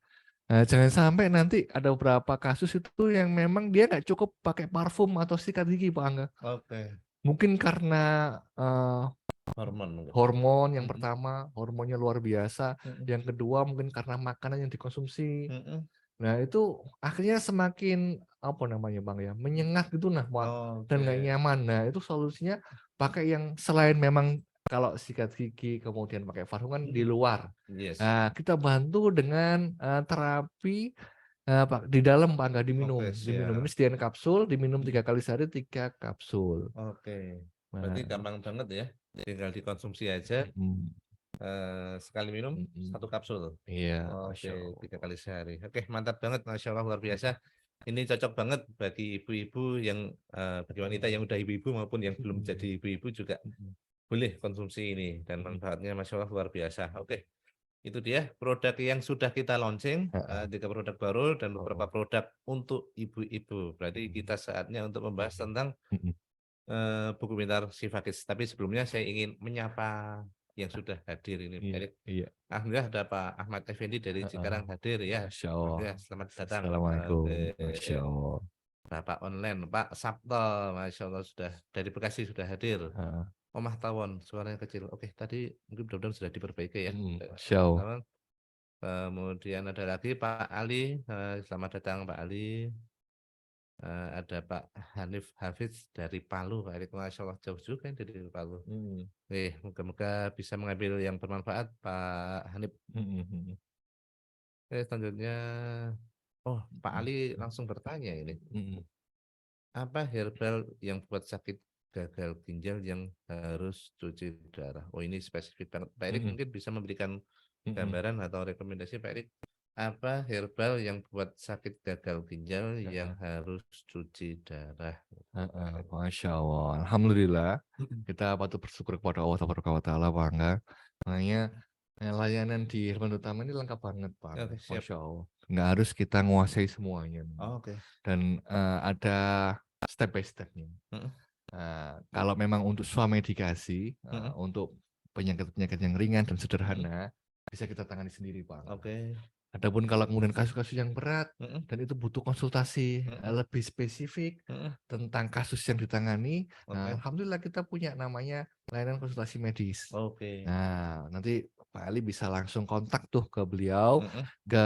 S2: jangan sampai nanti ada beberapa kasus itu yang memang dia nggak cukup pakai parfum atau sikat gigi, Pak Angga.
S1: Oke.
S2: Mungkin karena
S1: Hormon mungkin.
S2: hormon yang
S1: Mhm.
S2: pertama, hormonnya luar biasa,
S1: Mhm.
S2: yang kedua mungkin karena makanan yang dikonsumsi.
S1: Mhm.
S2: Nah, itu akhirnya semakin apa namanya, Bang, ya, menyengat gitu nah, Pak, dan nggak
S1: Oke.
S2: nyaman. Nah, itu solusinya pakai yang selain memang kalau sikat gigi kemudian pakai parfum kan di
S1: Mhm.
S2: luar.
S1: Yes.
S2: Nah, kita bantu dengan terapi Pak, di dalam, Pak, nggak
S1: Oke,
S2: diminum. Ini
S1: siap.
S2: sediain kapsul, diminum 3
S1: Mhm.
S2: kali sehari 3 kapsul.
S1: Oke. Berarti
S2: Nah,
S1: gampang banget ya. Tinggal dikonsumsi aja.
S2: mhm,
S1: Sekali minum
S2: mhm.
S1: 1 kapsul.
S2: Iya, Masya
S1: Oke, 3
S2: Allah.
S1: kali sehari. Oke, mantap banget, Masya Allah, luar biasa. Ini cocok banget bagi ibu-ibu yang bagi wanita yang udah ibu-ibu maupun yang belum
S2: Mhm,
S1: jadi ibu-ibu juga
S2: mhm,
S1: boleh konsumsi ini dan
S2: mhm.
S1: manfaatnya Masya Allah luar biasa. Oke, itu dia produk yang sudah kita launching,
S2: Heeh,
S1: 3 produk baru dan beberapa
S2: heeh.
S1: produk untuk ibu-ibu. Berarti
S2: Mhm,
S1: kita saatnya untuk membahas tentang
S2: mhm.
S1: buku pintar Sifakis. Tapi sebelumnya saya ingin menyapa yang sudah hadir ini, Pak
S2: Iya,
S1: Erik.
S2: iya.
S1: Alhamdulillah ada Pak Ahmad Effendi dari
S2: Heeh.
S1: Cikarang hadir ya.
S2: Masya Allah.
S1: Alhamdulillah selamat datang.
S2: Assalamualaikum.
S1: Oke.
S2: Masya Allah.
S1: Bapak online, Pak Sabto, Masya Allah sudah dari Bekasi sudah hadir.
S2: Heeh.
S1: Omah Tawon, suaranya kecil. Oke, tadi mungkin mudah-mudahan sudah diperbaiki ya.
S2: Masya
S1: Omah
S2: Allah.
S1: Tawon. Kemudian ada lagi Pak Ali, selamat datang Pak Ali. Ada Pak Hanif Hafiz dari Palu, Pak Erik, Masya Allah jauh juga ini dari Palu.
S2: Mhm,
S1: Moga-moga bisa mengambil yang bermanfaat, Pak Hanif.
S2: mhm, mhm,
S1: Selanjutnya, oh Pak
S2: mhm,
S1: Ali langsung bertanya ini,
S2: mhm,
S1: apa herbal yang buat sakit gagal ginjal yang harus cuci darah? Oh ini spesifik banget. Pak Erik
S2: mhm,
S1: mungkin bisa memberikan
S2: mhm.
S1: gambaran atau rekomendasi Pak Erik, apa herbal yang buat sakit gagal ginjal yang
S2: Heeh,
S1: harus cuci darah?
S2: heeh. Masya Allah. Alhamdulillah
S1: Mm-mm.
S2: kita patut bersyukur kepada Allah Taala Pak Angga. Makanya layanan di Herman Utama ini lengkap banget Pak Angga.
S1: Oke, siap.
S2: Masya Allah. Nggak harus kita menguasai semuanya.
S1: Oke.
S2: Dan ada step by stepnya.
S1: Mm-mm.
S2: Kalau memang untuk swamedikasi,
S1: Mm-mm.
S2: untuk penyakit-penyakit yang ringan dan
S1: Mm-mm.
S2: sederhana, bisa kita tangani sendiri, Pak Angga.
S1: Oke.
S2: Adapun kalau kemudian kasus-kasus yang berat
S1: Mm-mm.
S2: dan itu butuh konsultasi
S1: Mm-mm.
S2: lebih spesifik
S1: Mm-mm.
S2: tentang kasus yang ditangani,
S1: Oke.
S2: alhamdulillah kita punya namanya layanan konsultasi medis.
S1: Oke.
S2: Nah, nanti Pak Ali bisa langsung kontak tuh ke beliau,
S1: Mm-mm.
S2: ke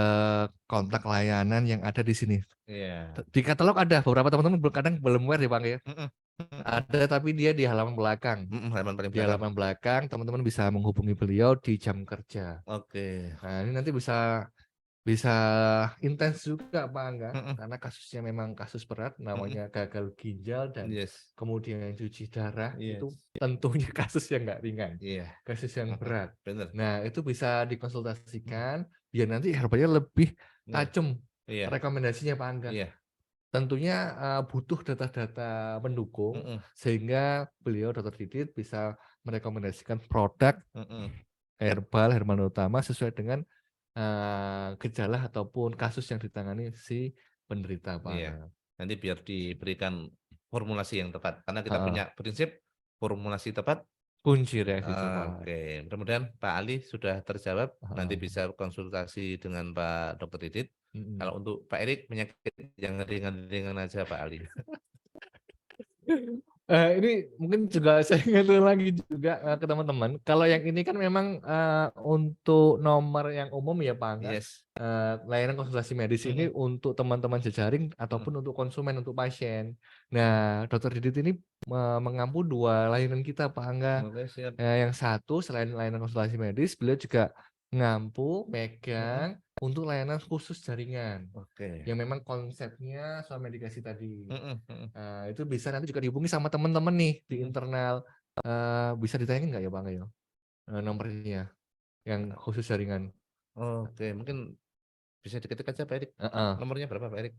S2: kontak layanan yang ada di sini.
S1: Iya.
S2: Di katalog ada beberapa teman-teman kadang belum aware ya Bang ya.
S1: Mm-mm. Mm-mm.
S2: Ada tapi dia di halaman belakang.
S1: Halaman paling
S2: Di
S1: belakang.
S2: halaman belakang teman-teman bisa menghubungi beliau di jam kerja.
S1: Oke.
S2: Nah, ini nanti bisa bisa intens juga Pak Angga
S1: Mm-mm.
S2: karena kasusnya memang kasus berat
S1: Mm-mm.
S2: namanya gagal ginjal dan
S1: Yes.
S2: kemudian cuci darah itu
S1: Yes.
S2: tentunya kasus yang nggak ringan,
S1: Iya.
S2: kasus yang
S1: Mm-mm.
S2: berat.
S1: Bener.
S2: Nah, itu bisa
S1: Mm.
S2: dikonsultasikan biar nanti herbalnya lebih
S1: Nah,
S2: tajam
S1: iya.
S2: rekomendasinya Pak Angga.
S1: Iya.
S2: Tentunya butuh data-data pendukung
S1: Mm-mm.
S2: sehingga beliau Dr. Didit bisa merekomendasikan produk
S1: Mm-mm.
S2: herbal Herman Utama sesuai dengan gejala ataupun kasus yang ditangani si penderita Pak
S1: Iya.
S2: Angga.
S1: Nanti biar diberikan formulasi yang tepat. Karena kita
S2: Heeh,
S1: punya prinsip formulasi tepat.
S2: kunci reaksi cepat.
S1: Oke. Mudah-mudahan Pak Ali sudah terjawab. Nanti
S2: Heeh,
S1: bisa konsultasi dengan Pak Dr. Didit.
S2: mhm.
S1: Kalau untuk Pak Erik penyakit yang ringan-ringan aja Pak Ali.
S2: Ini mungkin juga saya ingatkan lagi juga ke teman-teman. Kalau yang ini kan memang untuk nomor yang umum ya Pak Angga.
S1: Yes.
S2: Layanan konsultasi medis ini
S1: Mm-mm.
S2: untuk teman-teman jejaring
S1: Mm-mm.
S2: ataupun untuk konsumen, untuk pasien. Nah, Dokter Didit ini mengampu 2 layanan kita Pak Angga.
S1: Oke, siap.
S2: Yang satu selain layanan konsultasi medis, beliau juga ngampu,
S1: Mm-mm.
S2: megang untuk layanan khusus jaringan.
S1: Oke.
S2: Yang memang konsepnya soal medikasi tadi.
S1: Mm-mm. Mm-mm.
S2: Itu bisa nanti juga dihubungi sama teman-teman nih di
S1: Mm-mm.
S2: internal. Bisa ditanyain nggak ya Bang ya nomornya yang khusus jaringan?
S1: Oke, mungkin bisa diketik aja Pak Erik.
S2: Heeh.
S1: Nomornya berapa Pak Erik?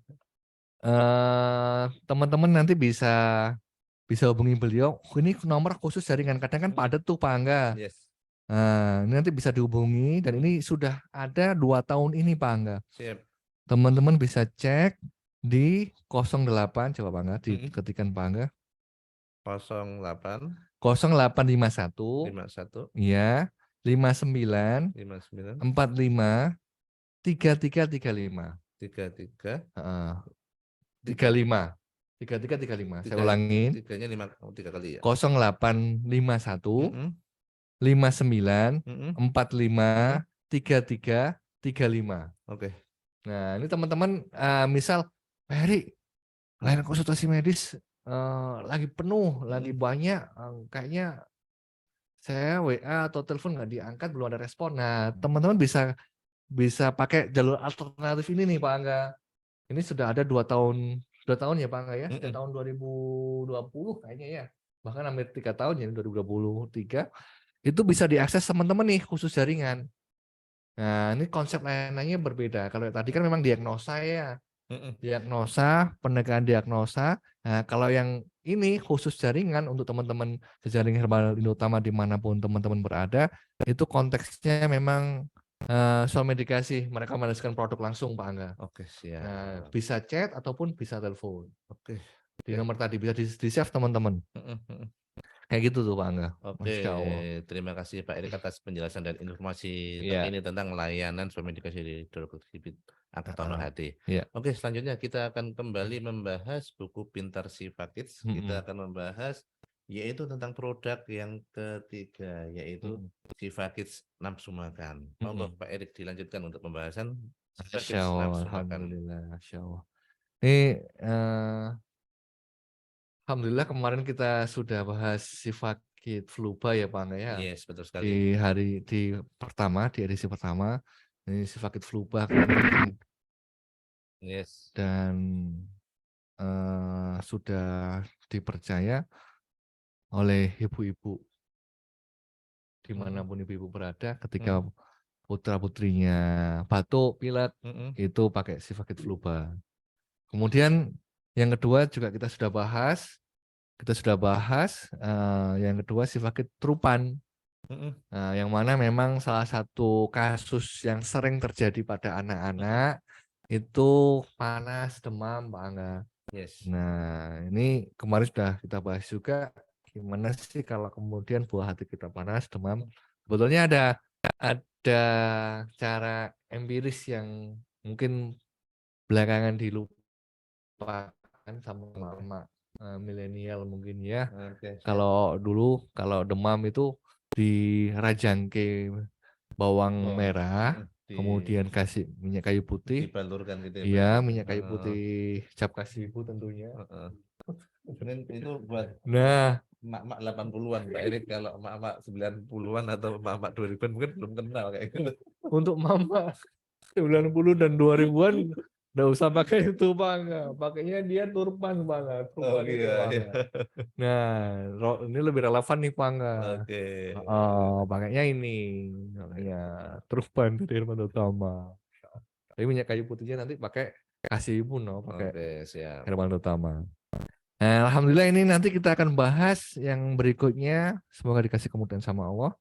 S2: Teman-teman nanti bisa hubungi beliau. Ini nomor khusus jaringan. Kadang kan padat tuh Pak Angga.
S1: Yes.
S2: Nah, ini nanti bisa dihubungi dan ini sudah ada 2 tahun ini Pak Angga.
S1: Siap.
S2: Teman-teman bisa cek di 08, coba Pak Angga, diketikkan Pak Angga.
S1: 08
S2: 0851
S1: 51
S2: ya 59
S1: 59
S2: 45 3335.
S1: 33
S2: Heeh. 35 3335. Saya ulangin.
S1: Tiganya 3 kali ya.
S2: 0851
S1: Mm-mm.
S2: 59
S1: Mm-mm.
S2: 45 3335.
S1: Oke.
S2: Nah, ini teman-teman misal Pak Heri, layanan konsultasi medis lagi penuh, lagi banyak, kayaknya saya WA atau telepon nggak diangkat, belum ada respon. Nah, teman-teman bisa pakai jalur alternatif ini nih Pak Angga. Ini sudah ada 2 tahun ya Pak Angga ya, sejak tahun 2020 kayaknya ya. Bahkan hampir 3 tahun ya, 2023. Itu bisa diakses teman-teman nih khusus jaringan. Nah, ini konsep layanannya berbeda. Kalau tadi kan memang diagnosa ya. Diagnosa, penegakan diagnosa. Nah, kalau yang ini khusus jaringan untuk teman-teman jejaring Herbal Indo Utama dimanapun teman-teman berada, itu konteksnya memang soal medikasi. Mereka menuliskan produk langsung Pak Angga.
S1: Oke, siap.
S2: Nah, bisa chat ataupun bisa telepon.
S1: Oke.
S2: Di nomor tadi bisa di-save teman-teman. Kayak gitu tuh Pak Angga.
S1: Oke,
S2: Masya Allah.
S1: terima kasih Pak Erik atas penjelasan dan informasi
S2: Iya.
S1: terkini tentang layanan medikasi di Dokter Sipit Angkatan Hati.
S2: Iya.
S1: Oke, selanjutnya kita akan kembali membahas buku Pintar Siva Kids. Kita akan membahas yaitu tentang produk yang ketiga, yaitu Siva Kids Nafsu Makan. Monggo Pak Erik dilanjutkan untuk pembahasan Siva Kids Nafsu Makan.
S2: Alhamdulillah, Masya Allah. Ini alhamdulillah kemarin kita sudah bahas Sifakit Fluba ya Pak Angga ya.
S1: Yes, betul sekali.
S2: Di edisi pertama ini Sifakit Fluba
S1: Yes.
S2: dan sudah dipercaya oleh ibu-ibu dimanapun ibu-ibu berada ketika putra-putrinya batuk, pilek itu pakai Sifakit Fluba. Kemudian yang kedua juga kita sudah bahas yang kedua Sifakit Trupan. Nah, yang mana memang salah satu kasus yang sering terjadi pada anak-anak itu panas, demam, Pak Angga.
S1: Yes.
S2: Nah, ini kemarin sudah kita bahas juga gimana sih kalau kemudian buah hati kita panas, demam. Sebetulnya ada cara empiris yang mungkin belakangan dilupakan sama mama milenial mungkin ya. Kalau dulu kalau demam itu dirajangke bawang merah, kemudian kasih minyak kayu putih,
S1: dibalurkan gitu ya.
S2: Iya, minyak kayu putih cap kasih ibu tentunya.
S1: Itu buat
S2: Nah,
S1: mak-mak 80-an Pak Erik, kalau mak-mak 90-an atau mak-mak 2000-an mungkin belum kenal kayak gitu.
S2: untuk mama 90 dan 2000-an nggak usah pakai itu Pak, nggak. Pakainya dia turpan Pak, nggak. Turpan itu Pak, nggak. Nah, ini lebih relevan nih Pak, nggak.
S1: Oke.
S2: Pakainya ini, makanya turpan dari Herman Utama. Tapi minyak kayu putihnya nanti pakai kasih ibu pakai
S1: siap.
S2: Herman Utama. Nah, alhamdulillah ini nanti kita akan bahas yang berikutnya, semoga dikasih kemudahan sama Allah,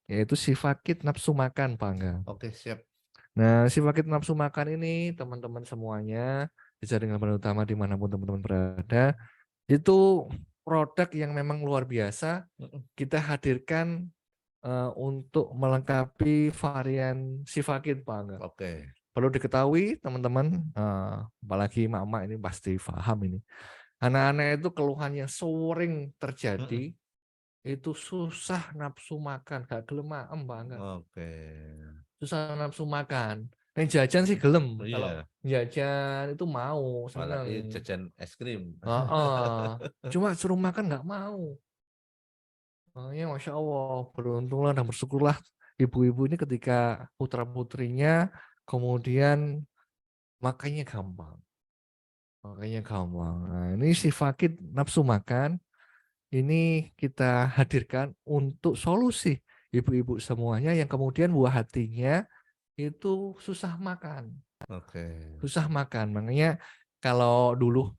S2: yaitu Sifakit Nafsu Makan Pak Angga.
S1: Oke, siap.
S2: Nah, Sifakit Nafsu Makan ini teman-teman semuanya bisa dengan Utama dimanapun teman-teman berada, itu produk yang memang luar biasa kita hadirkan untuk melengkapi varian Sifakit Pak Angga.
S1: Oke.
S2: Perlu diketahui teman-teman, apalagi mama ini pasti paham ini. Anak-anak itu keluhan yang sering terjadi itu susah nafsu makan, gak gelem maem Pak Angga.
S1: Oke.
S2: Susah nafsu makan. Yang jajan sih gelem.
S1: Iya.
S2: Kalau jajan itu mau, seneng.
S1: Apalagi jajan es krim.
S2: Cuma suruh makan nggak mau. Ya Masya Allah, beruntunglah dan bersyukurlah ibu-ibu ini ketika putra-putrinya kemudian makannya gampang. Nah, ini Sifakit Nafsu Makan ini kita hadirkan untuk solusi ibu-ibu semuanya yang kemudian buah hatinya itu susah makan.
S1: Oke.
S2: Susah makan. Makanya kalau dulu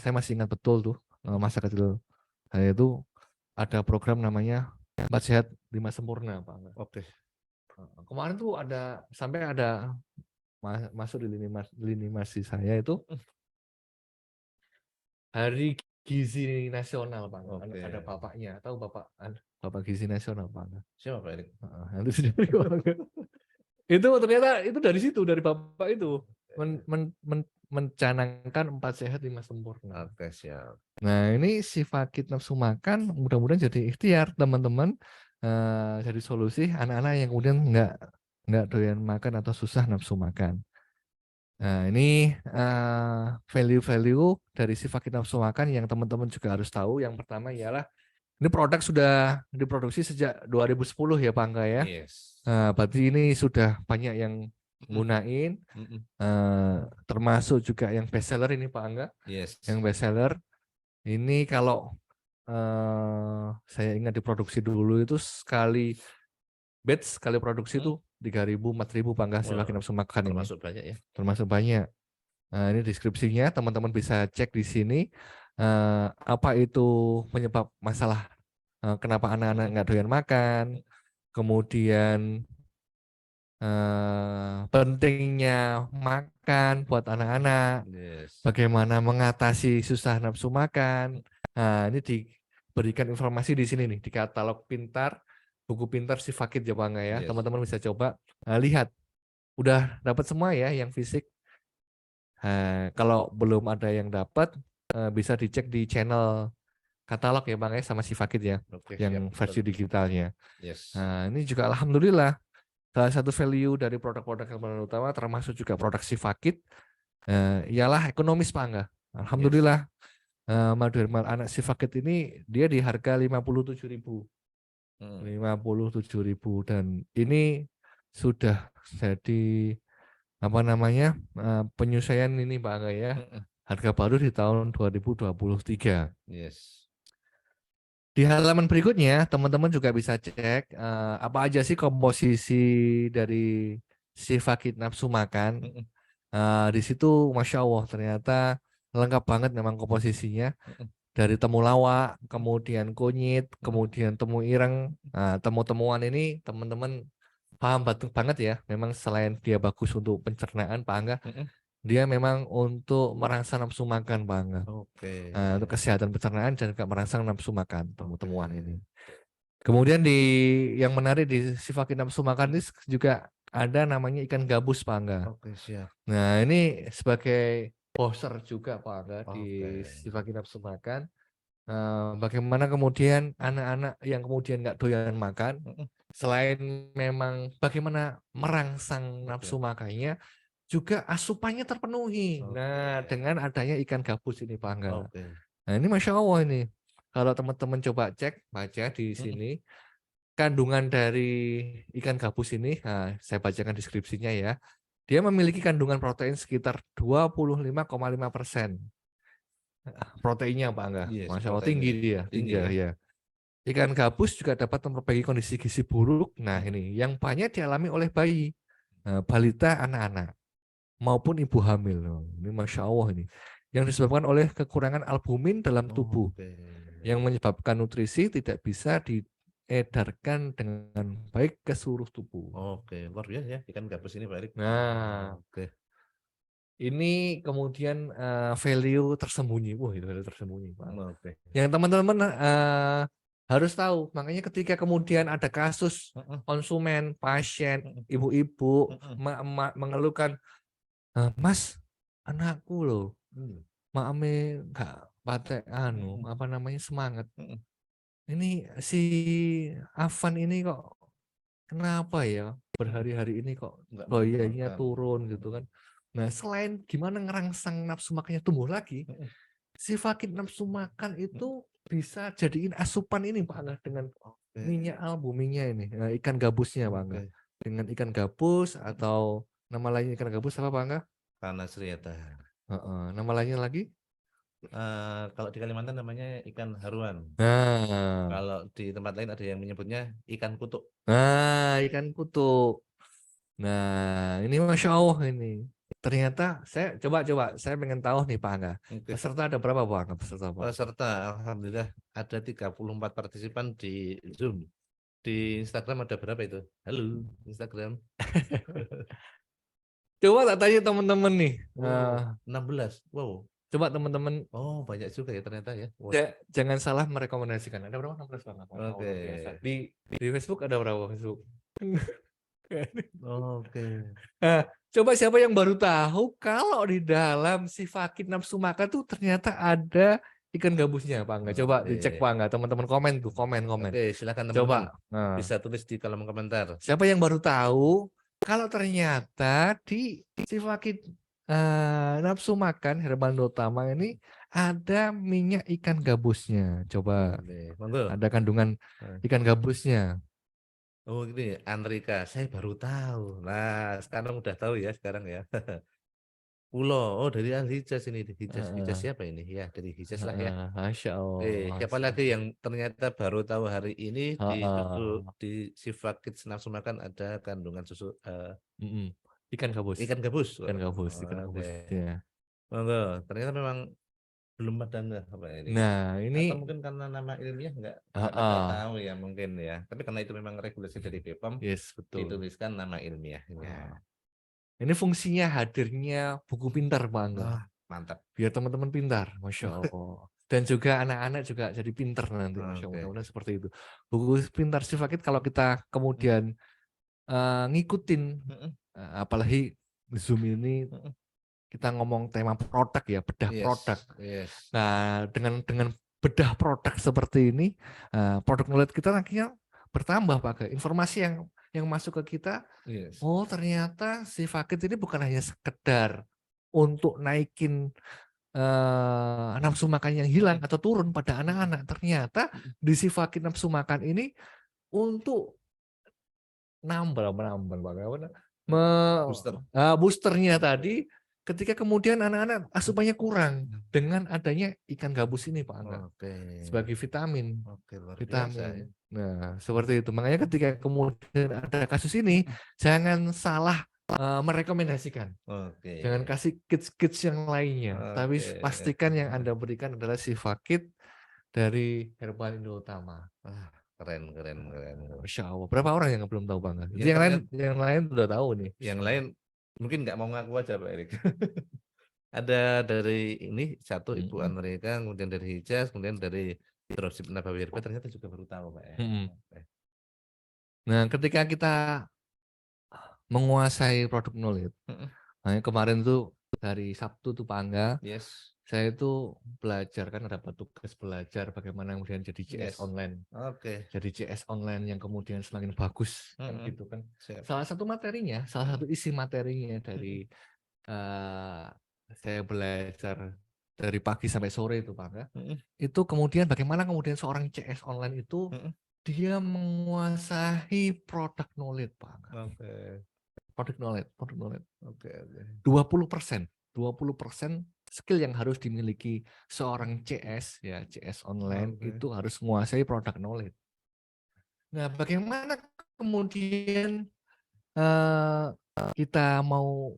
S2: saya masih ingat betul tuh masa kecil saya itu ada program namanya 4 Sehat 5 Sempurna, Pak Angga.
S1: Oke.
S2: Kemarin tuh sampai ada masuk di lini masa saya itu Hari Gizi Nasional, Pak Angga.
S1: Oke.
S2: Ada bapaknya, tahu Bapak Gizi Nasional, Pak Angga.
S1: Siapa Pak Erik?
S2: Itu dari Pak Angga. Itu ternyata itu dari situ, dari bapak itu mencanangkan 4 sehat 5 sempurna.
S1: Oke, siap.
S2: Nah, ini si fakir nafsu makan mudah-mudahan jadi ikhtiar teman-teman, jadi solusi anak-anak yang kemudian nggak doyan makan atau susah nafsu makan. Nah, ini value-value dari si fakir nafsu makan yang teman-teman juga harus tahu. Yang pertama ialah ini produk sudah diproduksi sejak 2010 ya Pak Angga ya.
S1: Yes.
S2: Berarti ini sudah banyak yang gunain, termasuk juga yang best seller ini Pak Angga.
S1: Yes.
S2: Yang best seller ini kalau saya ingat diproduksi dulu itu sekali produksi itu 3.000 4.000 Pak Angga si fakir nafsu makan ini.
S1: Termasuk banyak ya.
S2: Termasuk banyak. Nah, ini deskripsinya teman-teman bisa cek di sini apa itu penyebab masalah kenapa anak-anak nggak doyan makan, kemudian pentingnya makan buat anak-anak, bagaimana mengatasi susah nafsu makan. Nah, ini diberikan informasi di sini nih di katalog pintar, buku pintar si Fakir ya Pak Angga ya. Teman-teman bisa coba lihat. Udah dapat semua ya yang fisik. Kalau belum ada yang dapat bisa dicek di channel katalog ya Bang ya sama si Fakir ya, yang versi digitalnya. Nah, ini juga alhamdulillah salah satu value dari produk-produk yang utama termasuk juga produk si Fakir ialah ekonomis Pak Angga. Alhamdulillah madu herbal anak si Fakir ini dia di harga 57.000. 57.000 dan ini sudah jadi apa namanya penyesuaian ini Pak Angga ya. Harga baru di tahun 2023.
S1: Yes.
S2: Di halaman berikutnya, teman-teman juga bisa cek apa aja sih komposisi dari si fakir nafsu makan. Di situ, Masya Allah, ternyata lengkap banget memang komposisinya. Dari temulawak, kemudian kunyit, kemudian temu ireng. Nah, temu-temuan ini teman-teman paham banget ya. Memang selain dia bagus untuk pencernaan, Pak Angga, dia memang untuk merangsang nafsu makan Pak Angga. Untuk kesehatan pencernaan dan juga merangsang nafsu makan temuan ini. Kemudian yang menarik di si fakir nafsu makan ini juga ada namanya ikan gabus Pak Angga.
S1: Siap.
S2: Nah, ini sebagai poster juga Pak Angga di si fakir nafsu makan. Bagaimana kemudian anak-anak yang kemudian nggak doyan makan, selain memang bagaimana merangsang nafsu makannya, juga asupannya terpenuhi. Nah, dengan adanya ikan gabus ini Pak Angga. Nah, ini Masya Allah ini. Kalau teman-teman coba baca di sini, kandungan dari ikan gabus ini, saya bacakan deskripsinya ya. Dia memiliki kandungan protein sekitar 25,5%. Proteinnya Pak Angga. Masya Allah tinggi dia. Tinggi ya. Ikan gabus juga dapat memperbaiki kondisi gizi buruk. Nah, ini yang banyak dialami oleh bayi, balita, anak-anak maupun ibu hamil. Ini Masya Allah ini. Yang disebabkan oleh kekurangan albumin dalam tubuh. Yang menyebabkan nutrisi tidak bisa diedarkan dengan baik ke seluruh tubuh.
S1: Luar biasa ya ikan gabus ini Pak Erik.
S2: Nah, ini kemudian value tersembunyi. Wah, itu value tersembunyi Pak. Yang teman-teman harus tahu. Makanya ketika kemudian ada kasus konsumen, pasien, ibu-ibu, emak-emak mengeluhkan, Mas, anakku loh, mame nggak patek apa namanya semangat. Ini si Afan ini kok kenapa ya berhari-hari ini kok goyangnya turun gitu kan. Nah, selain gimana ngerangsang nafsu makannya tumbuh lagi, si fakir nafsu makan itu bisa jadiin asupan ini Pak Angga dengan minyak albuminnya ini, ikan gabusnya Pak Angga. Dengan ikan gabus atau nama lain ikan gabus apa Pak Angga?
S1: Panas Riata.
S2: Nama lainnya lagi?
S1: Kalau di Kalimantan namanya ikan haruan. Kalau di tempat lain ada yang menyebutnya ikan kutuk.
S2: Ikan kutuk. Nah, ini Masya Allah ini. Ternyata saya coba saya pengen tahu nih Pak Angga.
S1: Oke.
S2: Peserta ada berapa Pak Angga? Peserta Pak?
S1: Peserta, alhamdulillah ada 34 partisipan di Zoom. Di Instagram ada berapa itu? Halo, Instagram.
S2: Coba tak tanya teman-teman nih.
S1: Oh, 16. Wow.
S2: Coba teman-teman
S1: Oh, banyak juga ya ternyata ya. Wow.
S2: jangan salah merekomendasikan. Ada berapa? 16 Pak Angga? Masya Allah,
S1: Oke.
S2: luar biasa. Di Facebook ada berapa Facebook?
S1: Oke.
S2: Nah, coba siapa yang baru tahu kalau di dalam si fakir nafsu makan tuh ternyata ada ikan gabusnya Pak Angga. Coba dicek Pak Angga. Teman-teman komen tuh, komen.
S1: Oke, silakan teman-teman.
S2: Coba. Nah,
S1: Bisa tulis di kolom komentar.
S2: siapa yang baru tahu kalau ternyata di si fakir nafsu makan Herbaldo Utama ini ada minyak ikan gabusnya. Coba
S1: Oke, monggo.
S2: ada kandungan ikan gabusnya.
S1: Oh, ini Andrika, saya baru tahu. Nah, sekarang udah tahu ya sekarang ya. Pulau, oh dari Al-Hijaz ini, Hijaz siapa ini? Ya, dari Hijaz lah ya.
S2: Masya Allah.
S1: Siapa lagi yang ternyata baru tahu hari ini di susu
S2: Heeh.
S1: di Siva Kids nafsu makan ada kandungan susu
S2: Ikan gabus.
S1: ikan gabus.
S2: Ikan gabus. Ikan
S1: Oke.
S2: gabusnya.
S1: Monggo, ternyata memang belum ada apa ini.
S2: Nah,
S1: Atau
S2: ini
S1: mungkin karena nama ilmiah nggak tahu ya mungkin ya. Tapi karena itu memang regulasi dari BPOM
S2: yes, betul.
S1: dituliskan nama ilmiahnya.
S2: Ini fungsinya hadirnya buku pintar Pak Angga.
S1: Mantap.
S2: Biar teman-teman pintar, Masya Allah. Dan juga anak-anak juga jadi pintar nanti, Masya Allah.
S1: Oke.
S2: Mudah-mudahan seperti itu. Buku pintar Siva Kids kalau kita kemudian ngikutin, apalagi Zoom ini kita ngomong tema produk ya, bedah produk.
S1: Yes.
S2: Nah, dengan bedah produk seperti ini, produk knowledge kita akhirnya bertambah Pak. Informasi yang masuk ke kita, oh ternyata si Fakit ini bukan hanya sekedar untuk naikin nafsu makan yang hilang atau turun pada anak-anak. Ternyata di si Fakit nafsu makan ini untuk nambah boosternya tadi. Ketika kemudian anak-anak asupannya kurang dengan adanya ikan gabus ini Pak Angga sebagai vitamin. Vitamin. Nah, seperti itu. Makanya ketika kemudian ada kasus ini, jangan salah merekomendasikan. Jangan kasih kits-kits yang lainnya, tapi pastikan yang Anda berikan adalah si Fakit dari Herbal Indo Utama.
S1: Keren.
S2: Masya Allah. Berapa orang yang belum tahu Bang? Ya, yang lain udah tahu nih.
S1: Yang lain mungkin nggak mau ngaku aja Pak Erik. Ada dari ini satu Ibu Andrika, kemudian dari Hijaz, kemudian dari Dropship Nabawi Herbal, ternyata juga baru tahu Pak.
S2: Nah, ketika kita menguasai produk knowledge, kemarin tuh dari Sabtu tuh Pak Angga, saya itu belajar kan ada tugas belajar bagaimana kemudian jadi CS online. Jadi CS online yang kemudian semakin bagus kan gitu kan. Salah satu materinya, salah satu isi materinya dari saya belajar dari pagi sampai sore itu Pak Angga. Itu kemudian bagaimana kemudian seorang CS online itu dia menguasai produk knowledge Pak Angga. Produk knowledge. 20% skill yang harus dimiliki seorang CS ya, CS online itu harus menguasai produk knowledge. Nah, bagaimana kemudian kita mau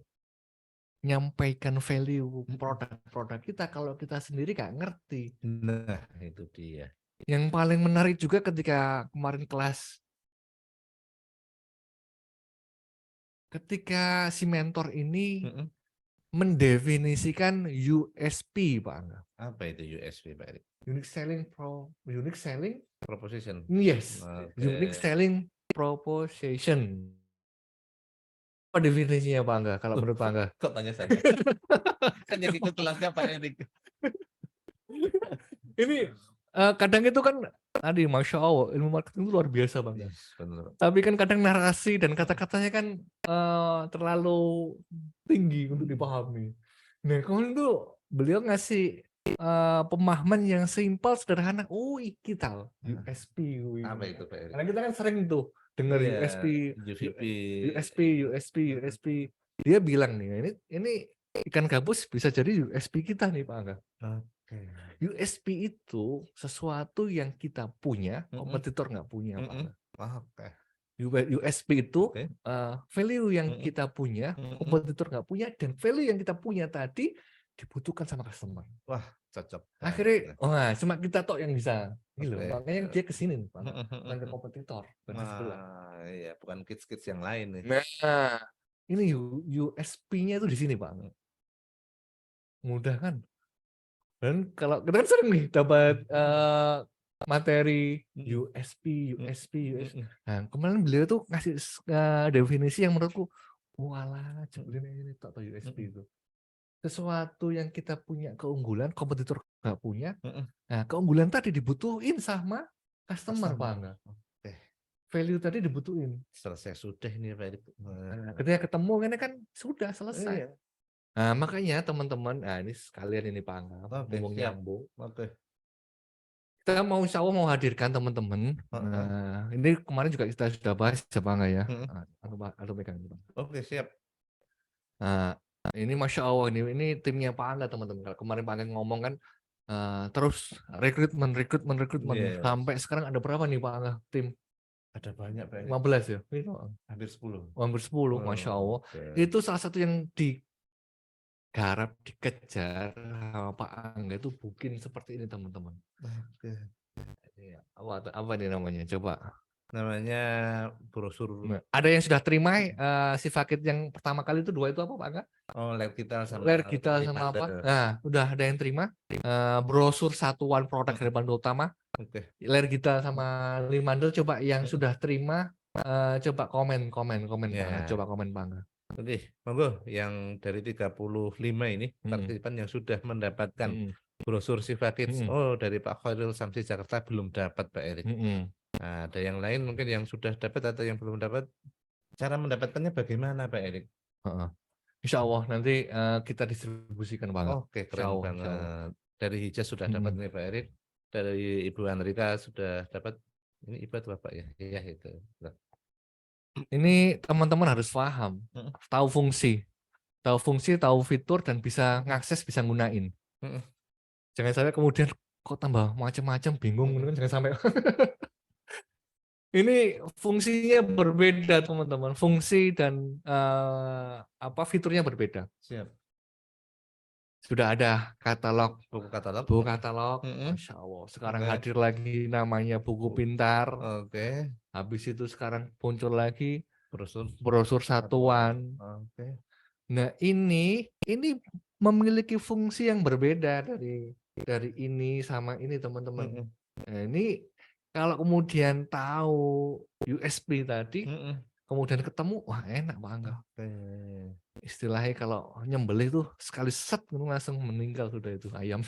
S2: menyampaikan value produk kita kalau kita sendiri nggak ngerti.
S1: Nah, itu dia.
S2: Yang paling menarik juga ketika kemarin kelas, ketika si mentor ini mendefinisikan USP, Pak Angga.
S1: Apa itu USP, Pak Erik?
S2: Unique selling
S1: proposition.
S2: Yes, unique selling proposition. Apa definisinya Pak Angga? Kalau menurut Pak Angga?
S1: Kok tanya saya? Kan yang ikut kelasnya Pak Erik.
S2: Ini kadang itu kan tadi Masya Allah ilmu marketing itu luar biasa Bang. Tapi kan kadang narasi dan kata-katanya kan terlalu tinggi untuk dipahami. Nah kalau itu beliau ngasih pemahaman yang simpel sederhana. Oh kita USP.
S1: Apa itu Pak Erik?
S2: Karena kita kan sering tuh dengar USP. Dia bilang nih ini ikan gabus bisa jadi USP kita nih Pak Angga. USP itu sesuatu yang kita punya, kompetitor nggak punya Pak Angga. USP itu
S1: Oke.
S2: value yang
S1: Mm-mm.
S2: kita punya,
S1: Mm-mm.
S2: kompetitor nggak punya, dan value yang kita punya tadi dibutuhkan sama customer.
S1: Wah, cocok
S2: Akhirnya,
S1: banget.
S2: cuma kita tok yang bisa. Gitu.
S1: Oke.
S2: Makanya dia ke sini, Pak. Bukan ke kompetitor, bukan ke sebelah.
S1: Wah, iya, bukan kids-kids yang lain nih.
S2: Nah, ini USP-nya itu di sini, Pak. Mudah kan? Dan kalau kita kan sering nih dapat materi USP. Nah, kemarin beliau tuh ngasih definisi yang menurutku, walah, jebulin ini tok USP itu. Sesuatu yang kita punya keunggulan, kompetitor nggak punya. Nah, keunggulan tadi dibutuhin sama customer, Pak Angga. Value tadi dibutuhin.
S1: Selesai sudah ini Pak Erik.
S2: Nah, ketika ketemu kan sudah selesai.
S1: Iya.
S2: Nah, makanya teman-teman, ini sekalian ini Pak Angga,
S1: Oke,
S2: ngomong
S1: siap.
S2: nyambung.
S1: Oke.
S2: Kita insya Allah mau hadirkan teman-teman. Nah, ini kemarin juga kita sudah bahas ya Pak Angga ya. Atau megang ini, Pak.
S1: Oke, siap.
S2: Nah, ini Masya Allah ini timnya Pak Angga teman-teman. Kalau kemarin Pak Angga ngomong kan terus rekrutmen
S1: Yes.
S2: sampai sekarang ada berapa nih Pak Angga tim?
S1: Ada banyak Pak Erik.
S2: 15 ya?
S1: Hampir 10.
S2: Hampir 10, Masya Allah. Itu salah satu yang digarap, dikejar sama Pak Angga itu bikin seperti ini teman-teman.
S1: Oke.
S2: Apa nih namanya? Coba.
S1: Namanya brosur.
S2: Nah, ada yang sudah terima si Fakit yang pertama kali itu 2 itu apa Pak Angga?
S1: Oh, Lergital sama
S2: apa? Nah, udah ada yang terima brosur satuan produk dari Bandung Utama.
S1: Oke.
S2: Lergital sama Limandel coba yang sudah terima coba komen
S1: Ya.
S2: coba komen Bang.
S1: Oke, monggo yang dari 35 ini partisipan yang sudah mendapatkan brosur Siva Kids. Oh, dari Pak Khairul Samsi Jakarta belum dapat Pak Erik. Nah, ada yang lain mungkin yang sudah dapat atau yang belum dapat. Cara mendapatkannya bagaimana Pak Erik?
S2: Insya Allah nanti kita distribusikan Bang.
S1: Oke, keren banget. Dari Hijaz sudah dapat nih Pak Erik. Dari Ibu Andrika sudah dapat. Ini Ibu atau Bapak ya? Iya itu.
S2: Ini teman-teman harus paham, tahu fungsi, tahu fitur dan bisa ngakses, bisa gunain. Jangan sampai kemudian kok tambah macam-macam, bingung, jangan sampai. Ini fungsinya berbeda teman-teman, fungsi dan fiturnya berbeda.
S1: Siap.
S2: Sudah ada katalog,
S1: buku
S2: katalog, Masya Allah. Sekarang hadir lagi namanya buku pintar.
S1: Oke.
S2: Habis itu sekarang muncul lagi
S1: brosur
S2: satuan.
S1: Oke.
S2: Nah ini memiliki fungsi yang berbeda dari ini sama ini teman-teman. Nah, ini kalau kemudian tahu USP tadi, kemudian ketemu, wah enak banget. Istilahnya kalau nyembelih tuh sekali set langsung meninggal sudah itu ayam.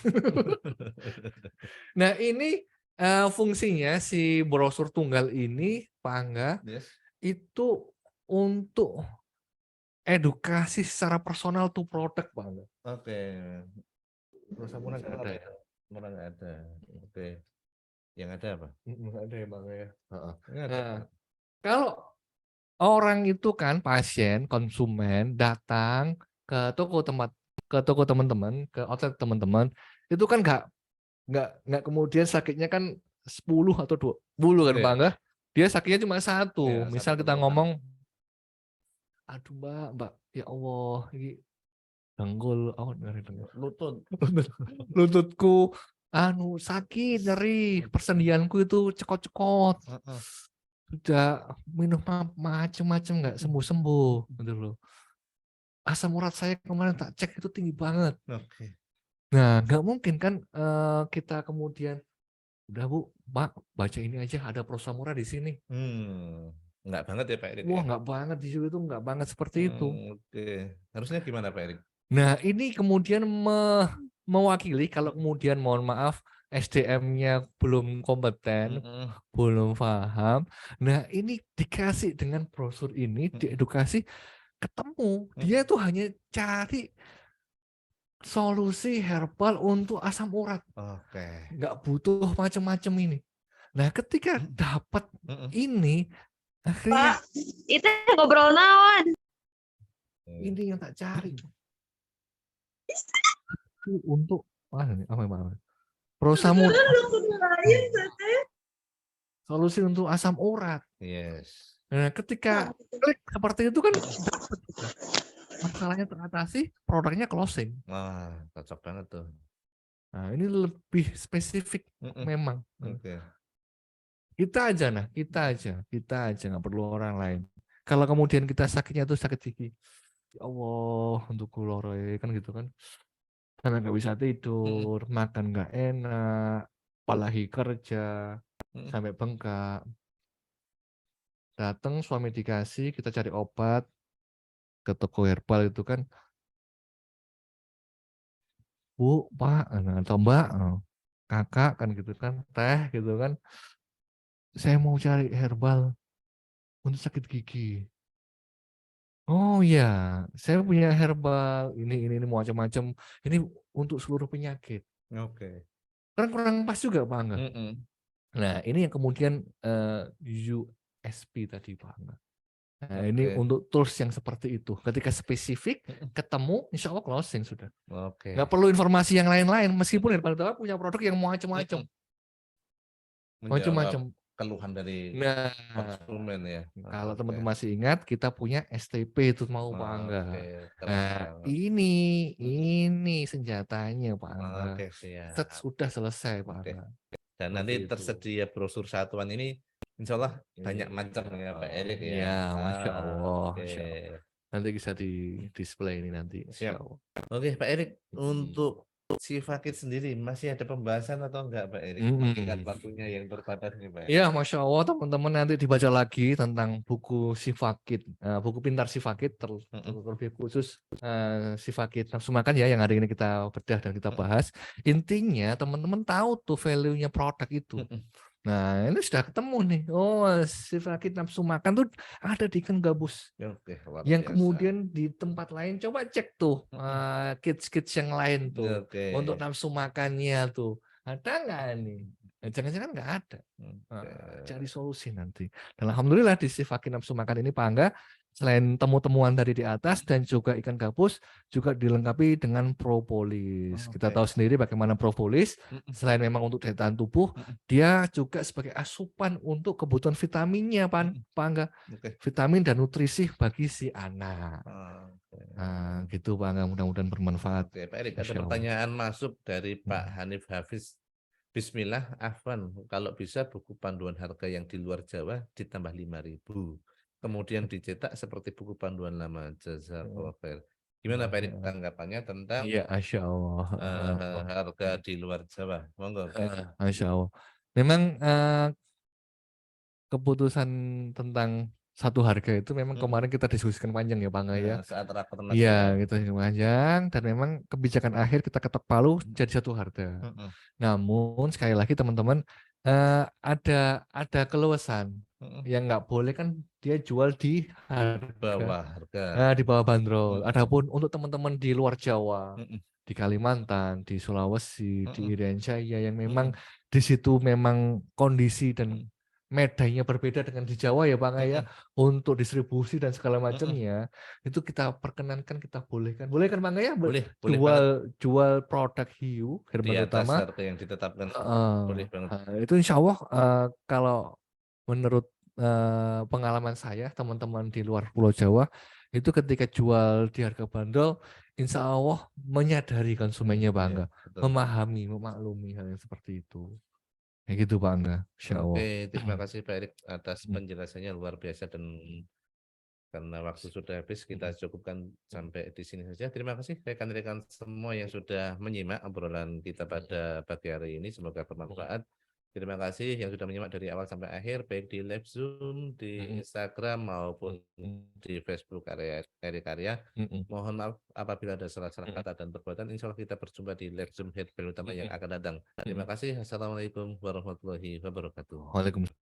S2: Nah ini fungsinya si brosur tunggal ini Pak Angga, itu untuk edukasi secara personal tuh produk Pak Angga.
S1: Oke. Perusahaan murah nggak ada ya? Murah nggak ada. Oke. Yang ada apa?
S2: Nggak ada ya Bang ya. Nah, kalau orang itu kan pasien, konsumen datang ke toko teman-teman, ke outlet teman-teman, itu kan nggak kemudian sakitnya kan 10 atau 20 kan Pak Angga. Dia sakitnya cuma 1. Misal kita ngomong, aduh Mbak, ya Allah, ini denggul, lututku sakit, nyeri, persendianku itu cekot-cekot. Sudah minum macam-macam nggak sembuh-sembuh gitu loh. Asam urat saya kemarin tak cek itu tinggi banget. Nah, nggak mungkin kan kita kemudian udah Bu, Pak, baca ini aja ada Prosamura di sini.
S1: Nggak banget ya Pak Erik.
S2: Wah, nggak banget di situ, nggak banget seperti itu.
S1: Oke. Harusnya gimana Pak Erik?
S2: Nah, ini kemudian mewakili kalau kemudian mohon maaf SDM-nya belum kompeten, belum paham. Nah, ini dikasih dengan brosur ini, diedukasi, ketemu. Dia tuh hanya cari solusi herbal untuk asam urat. Nggak butuh macam-macam ini. Nah, ketika dapat ini, akhirnya
S3: Pak, itu ngobrol naon.
S2: ini yang tak cari. Untuk apa? Prosamura. Solusi untuk asam urat.
S1: Yes.
S2: Nah, ketika klik seperti itu kan dapat kita. Masalahnya teratasi, produknya closing.
S1: Wah, cocok banget tuh.
S2: Nah, ini lebih spesifik
S1: Mm-mm.
S2: memang.
S1: Oke.
S2: Kita aja kita aja nggak perlu orang lain. Kalau kemudian kita sakitnya itu sakit gigi, ya Allah untuk kulore kan gitu kan, sampai nggak bisa tidur, makan nggak enak, apalagi kerja,
S1: Mm-mm.
S2: sampai bengkak. Datang suami dikasih, kita cari obat ke toko herbal itu kan, Bu, Pak, atau Mbak, Kakak kan gitu kan, Teh gitu kan, saya mau cari herbal untuk sakit gigi. Oh iya, saya punya herbal ini macam-macam. Ini untuk seluruh penyakit.
S1: Oke.
S2: Kan kurang pas juga Pak Angga.
S1: Mm-mm.
S2: Nah, ini yang kemudian USP tadi Pak Angga. Nah, ini
S1: Oke.
S2: untuk tools yang seperti itu. Ketika spesifik, ketemu, insya Allah closing sudah.
S1: Oke.
S2: Nggak perlu informasi yang lain-lain, meskipun herbal itu punya produk yang macam-macam.
S1: Menjawab
S2: Macam-macam.
S1: keluhan dari
S2: Nah,
S1: konsumen ya.
S2: kalau
S1: Oke.
S2: teman-teman masih ingat, kita punya STP itu mau Pak Angga.
S1: Oke, keren
S2: Nah,
S1: banget.
S2: ini senjatanya Pak Angga.
S1: Oke, siap.
S2: Sudah selesai Pak
S1: Oke.
S2: Angga.
S1: Dan
S2: Seperti
S1: nanti
S2: itu.
S1: tersedia brosur satuan ini, insya Allah banyak macam ya Pak Erik ya.
S2: Iya, Masya
S1: Ah,
S2: Allah.
S1: Oke.
S2: Masya Allah. Nanti bisa di display ini nanti. Insya
S1: Siap.
S2: Allah.
S1: Oke, Pak Erik, untuk Sifakit sendiri masih ada pembahasan atau enggak Pak Erik?
S2: Mm-mm.
S1: Mengingat waktunya yang terbatas nih Pak Erik.
S2: Iya, Masya Allah, teman-teman nanti dibaca lagi tentang buku Sifakit, buku pintar Sifakit, terlebih khusus Sifakit nafsu makan ya, yang hari ini kita bedah dan kita bahas. Intinya teman-teman tahu tuh value-nya produk itu. Nah, ini sudah ketemu nih. Oh, Sifakit nafsu makan tuh ada di ikan gabus.
S1: Oke, luar
S2: Yang
S1: biasa.
S2: kemudian di tempat lain coba cek tuh kits-kits yang lain tuh
S1: Oke.
S2: untuk nafsu makannya tuh ada nggak nih? Nah, jangan-jangan nggak ada. Cari solusi nanti. Dan alhamdulillah di Sifakit nafsu makan ini Pak Angga, selain temu-temuan dari di atas dan juga ikan gabus juga dilengkapi dengan propolis. Kita tahu sendiri bagaimana propolis selain memang untuk daya tahan tubuh, dia juga sebagai asupan untuk kebutuhan vitaminnya Pak Angga. Vitamin dan nutrisi bagi si anak. Nah, gitu Pak Angga, mudah-mudahan bermanfaat.
S1: Oke, Pak Erik, ada pertanyaan masuk dari Pak Hanif Hafiz. Bismillah, Afwan, kalau bisa buku panduan harga yang di luar Jawa ditambah 5.000. Kemudian dicetak seperti buku panduan lama. Jazakallah khair. Gimana Pak Erik tanggapannya tentang
S2: Masya Allah.
S1: harga di luar Jawa? Monggo.
S2: Masya Allah. Memang keputusan tentang satu harga itu memang kemarin kita diskusikan panjang ya Pak Angga ya.
S1: Saat rapat
S2: Iya, kita diskusikan panjang dan memang kebijakan akhir kita ketok palu jadi satu harga. Namun sekali lagi teman-teman ada keluasan yang nggak boleh kan dia jual di
S1: bawah harga.
S2: Di bawah bandrol. Adapun untuk teman-teman di luar Jawa, di Kalimantan, di Sulawesi, di Irian Jaya yang memang di situ memang kondisi dan medanya berbeda dengan di Jawa ya Pak Angga ya, untuk distribusi dan segala macamnya itu kita perkenankan, kita bolehkan Pak Angga ya,
S1: Boleh
S2: jual produk hiu
S1: di
S2: herbal
S1: atas
S2: utama
S1: harga yang ditetapkan. Boleh banget.
S2: Itu insya Allah kalau menurut pengalaman saya teman-teman di luar Pulau Jawa itu ketika jual di harga bandrol insya Allah menyadari konsumennya Pak Angga, memahami, memaklumi hal yang seperti itu. Kayak gitu Pak Angga, insya Allah.
S1: Oke, terima kasih Pak Erik atas penjelasannya luar biasa, dan karena waktu sudah habis kita cukupkan sampai di sini saja. Terima kasih rekan-rekan semua yang sudah menyimak obrolan kita pada pagi hari ini, semoga bermanfaat. Terima kasih yang sudah menyimak dari awal sampai akhir, baik di live Zoom, di Instagram maupun di Facebook Erik Karya. Mohon maaf apabila ada salah-salah kata dan perbuatan. Insya Allah kita berjumpa di live Zoom head utama yang akan datang. Terima kasih. Assalamualaikum warahmatullahi wabarakatuh.
S2: Waalaikumsalam.